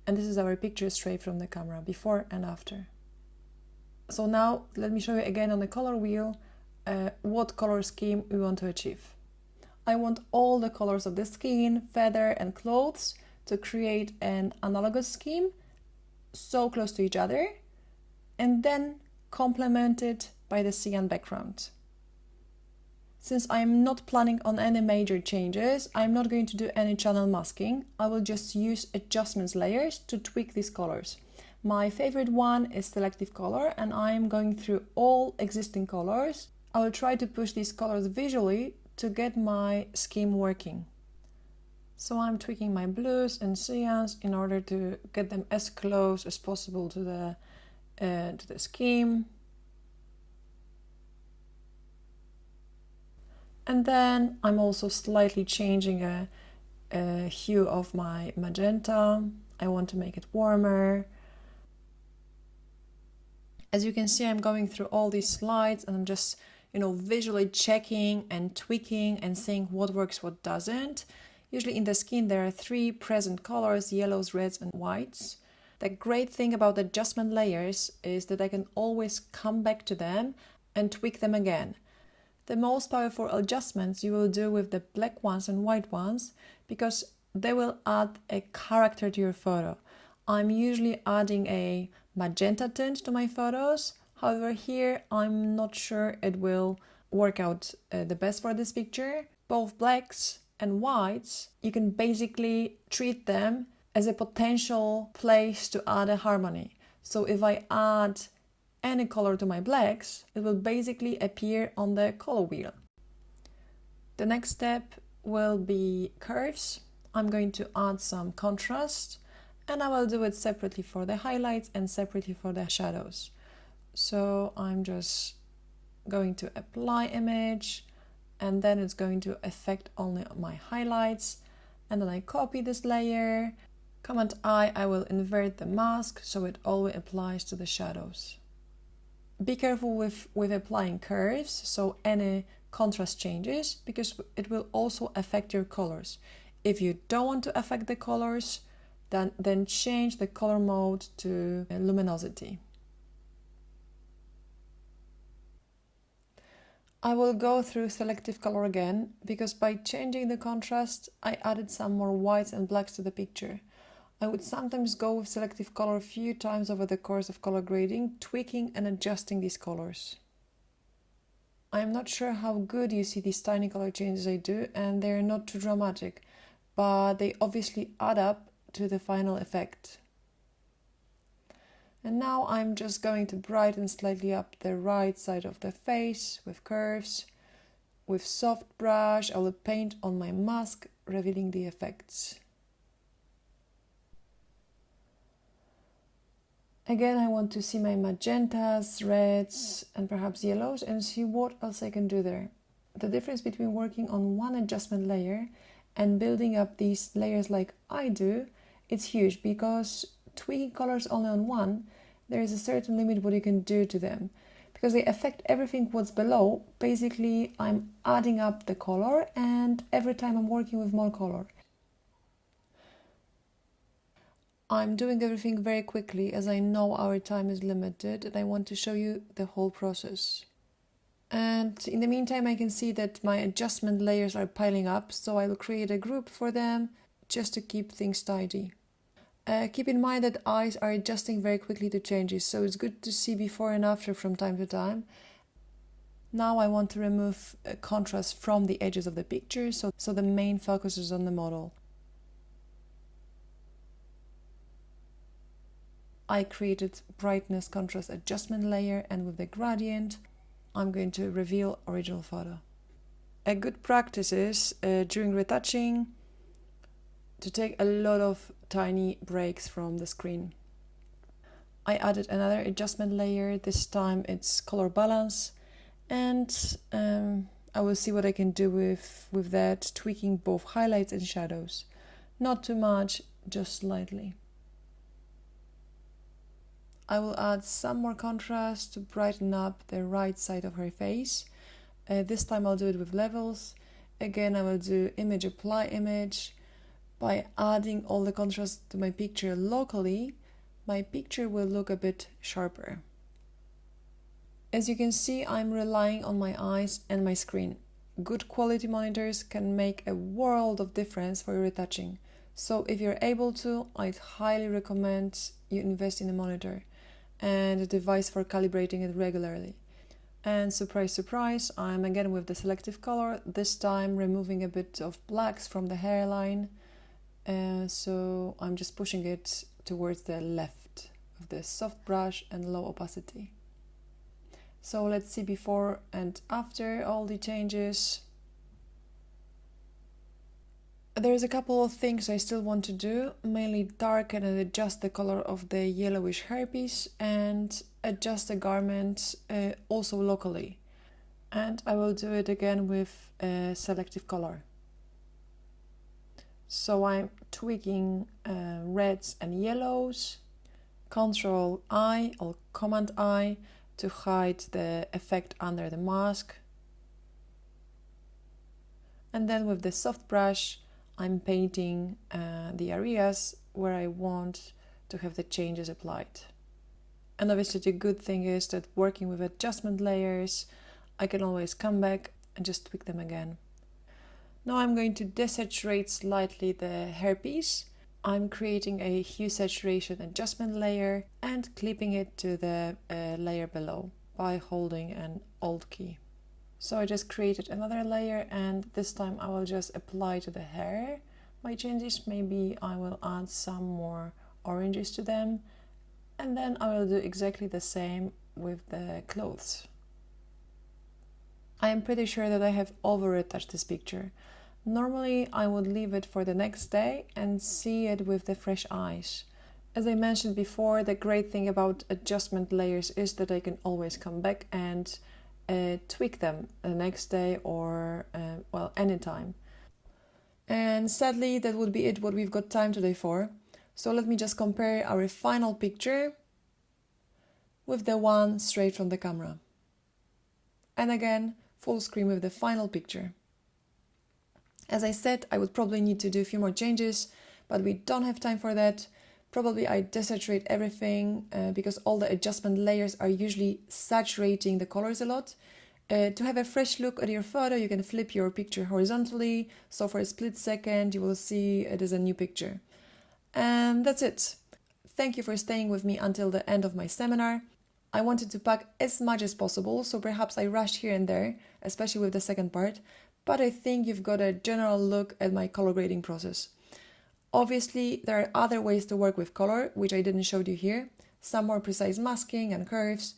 And this is our picture straight from the camera, before and after. So now let me show you again on the color wheel what color scheme we want to achieve. I want all the colors of the skin, feather and clothes to create an analogous scheme so close to each other and then complemented by the cyan background. Since I'm not planning on any major changes, I'm not going to do any channel masking. I will just use adjustments layers to tweak these colors. My favorite one is selective color and I'm going through all existing colors. I will try to push these colors visually to get my scheme working. So I'm tweaking my blues and cyans in order to get them as close as possible to the scheme. And then I'm also slightly changing a hue of my magenta. I want to make it warmer. As you can see, I'm going through all these slides and I'm just, visually checking and tweaking and seeing what works, what doesn't. Usually in the skin, there are 3 present colors: yellows, reds, and whites. The great thing about adjustment layers is that I can always come back to them and tweak them again. The most powerful adjustments you will do with the black ones and white ones because they will add a character to your photo. I'm usually adding a magenta tint to my photos. However, here I'm not sure it will work out the best for this picture. Both blacks and whites, you can basically treat them as a potential place to add a harmony. So if I add any color to my blacks, it will basically appear on the color wheel. The next step will be curves. I'm going to add some contrast, and I will do it separately for the highlights and separately for the shadows. So I'm just going to apply image, and then it's going to affect only my highlights. And then I copy this layer. Command I will invert the mask so it always applies to the shadows. Be careful with applying curves, so any contrast changes, because it will also affect your colors. If you don't want to affect the colors, then change the color mode to luminosity. I will go through selective color again, because by changing the contrast, I added some more whites and blacks to the picture. I would sometimes go with selective color a few times over the course of color grading, tweaking and adjusting these colors. I am not sure how good you see these tiny color changes I do, and they're not too dramatic, but they obviously add up to the final effect. And now I'm just going to brighten slightly up the right side of the face with curves. With soft brush, I will paint on my mask, revealing the effects. Again, I want to see my magentas, reds, and perhaps yellows and see what else I can do there. The difference between working on one adjustment layer and building up these layers like I do, it's huge, because tweaking colors only on one, there is a certain limit what you can do to them. Because they affect everything what's below, basically I'm adding up the color and every time I'm working with more color. I'm doing everything very quickly as I know our time is limited and I want to show you the whole process. And in the meantime, I can see that my adjustment layers are piling up, so I will create a group for them just to keep things tidy. Keep in mind that eyes are adjusting very quickly to changes, so it's good to see before and after from time to time. Now I want to remove contrast from the edges of the picture, so the main focus is on the model. I created brightness contrast adjustment layer, and with the gradient I'm going to reveal original photo. A good practice is during retouching to take a lot of tiny breaks from the screen. I added another adjustment layer, this time it's color balance, and I will see what I can do with that, tweaking both highlights and shadows. Not too much, just slightly. I will add some more contrast to brighten up the right side of her face. This time I'll do it with levels. Again, I will do image apply image. By adding all the contrast to my picture locally, my picture will look a bit sharper. As you can see, I'm relying on my eyes and my screen. Good quality monitors can make a world of difference for your retouching. So if you're able to, I'd highly recommend you invest in a monitor and a device for calibrating it regularly. And surprise, surprise, I'm again with the selective color, this time removing a bit of blacks from the hairline. So I'm just pushing it towards the left with the soft brush and low opacity. So let's see before and after all the changes. There's a couple of things I still want to do, mainly darken and adjust the color of the yellowish hairpiece and adjust the garment also locally. And I will do it again with a selective color. So I'm tweaking reds and yellows, Control I or Command I to hide the effect under the mask. And then with the soft brush, I'm painting the areas where I want to have the changes applied. And obviously the good thing is that working with adjustment layers, I can always come back and just tweak them again. Now I'm going to desaturate slightly the hairpiece. I'm creating a hue saturation adjustment layer and clipping it to the layer below by holding an Alt key. So I just created another layer, and this time I will just apply to the hair my changes. Maybe I will add some more oranges to them, and then I will do exactly the same with the clothes. I am pretty sure that I have over-retouched this picture. Normally I would leave it for the next day and see it with the fresh eyes. As I mentioned before, the great thing about adjustment layers is that I can always come back and tweak them the next day or, well, anytime. And sadly, that would be it what we've got time today for. So let me just compare our final picture with the one straight from the camera. And again, full screen with the final picture. As I said, I would probably need to do a few more changes, but we don't have time for that. Probably I desaturate everything because all the adjustment layers are usually saturating the colors a lot. To have a fresh look at your photo, you can flip your picture horizontally, so for a split second you will see it is a new picture. And that's it. Thank you for staying with me until the end of my seminar. I wanted to pack as much as possible, so perhaps I rushed here and there, especially with the second part, but I think you've got a general look at my color grading process. Obviously, there are other ways to work with color, which I didn't show you here, some more precise masking and curves.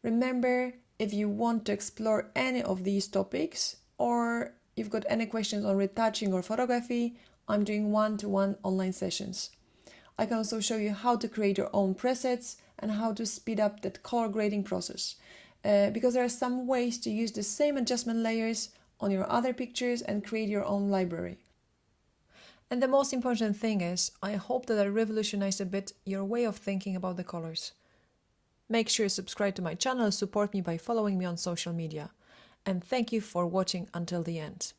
Remember, if you want to explore any of these topics, or you've got any questions on retouching or photography, I'm doing one-to-one online sessions. I can also show you how to create your own presets and how to speed up that color grading process. Because there are some ways to use the same adjustment layers on your other pictures and create your own library. And the most important thing is, I hope that I revolutionized a bit your way of thinking about the colors. Make sure you subscribe to my channel and support me by following me on social media. And thank you for watching until the end.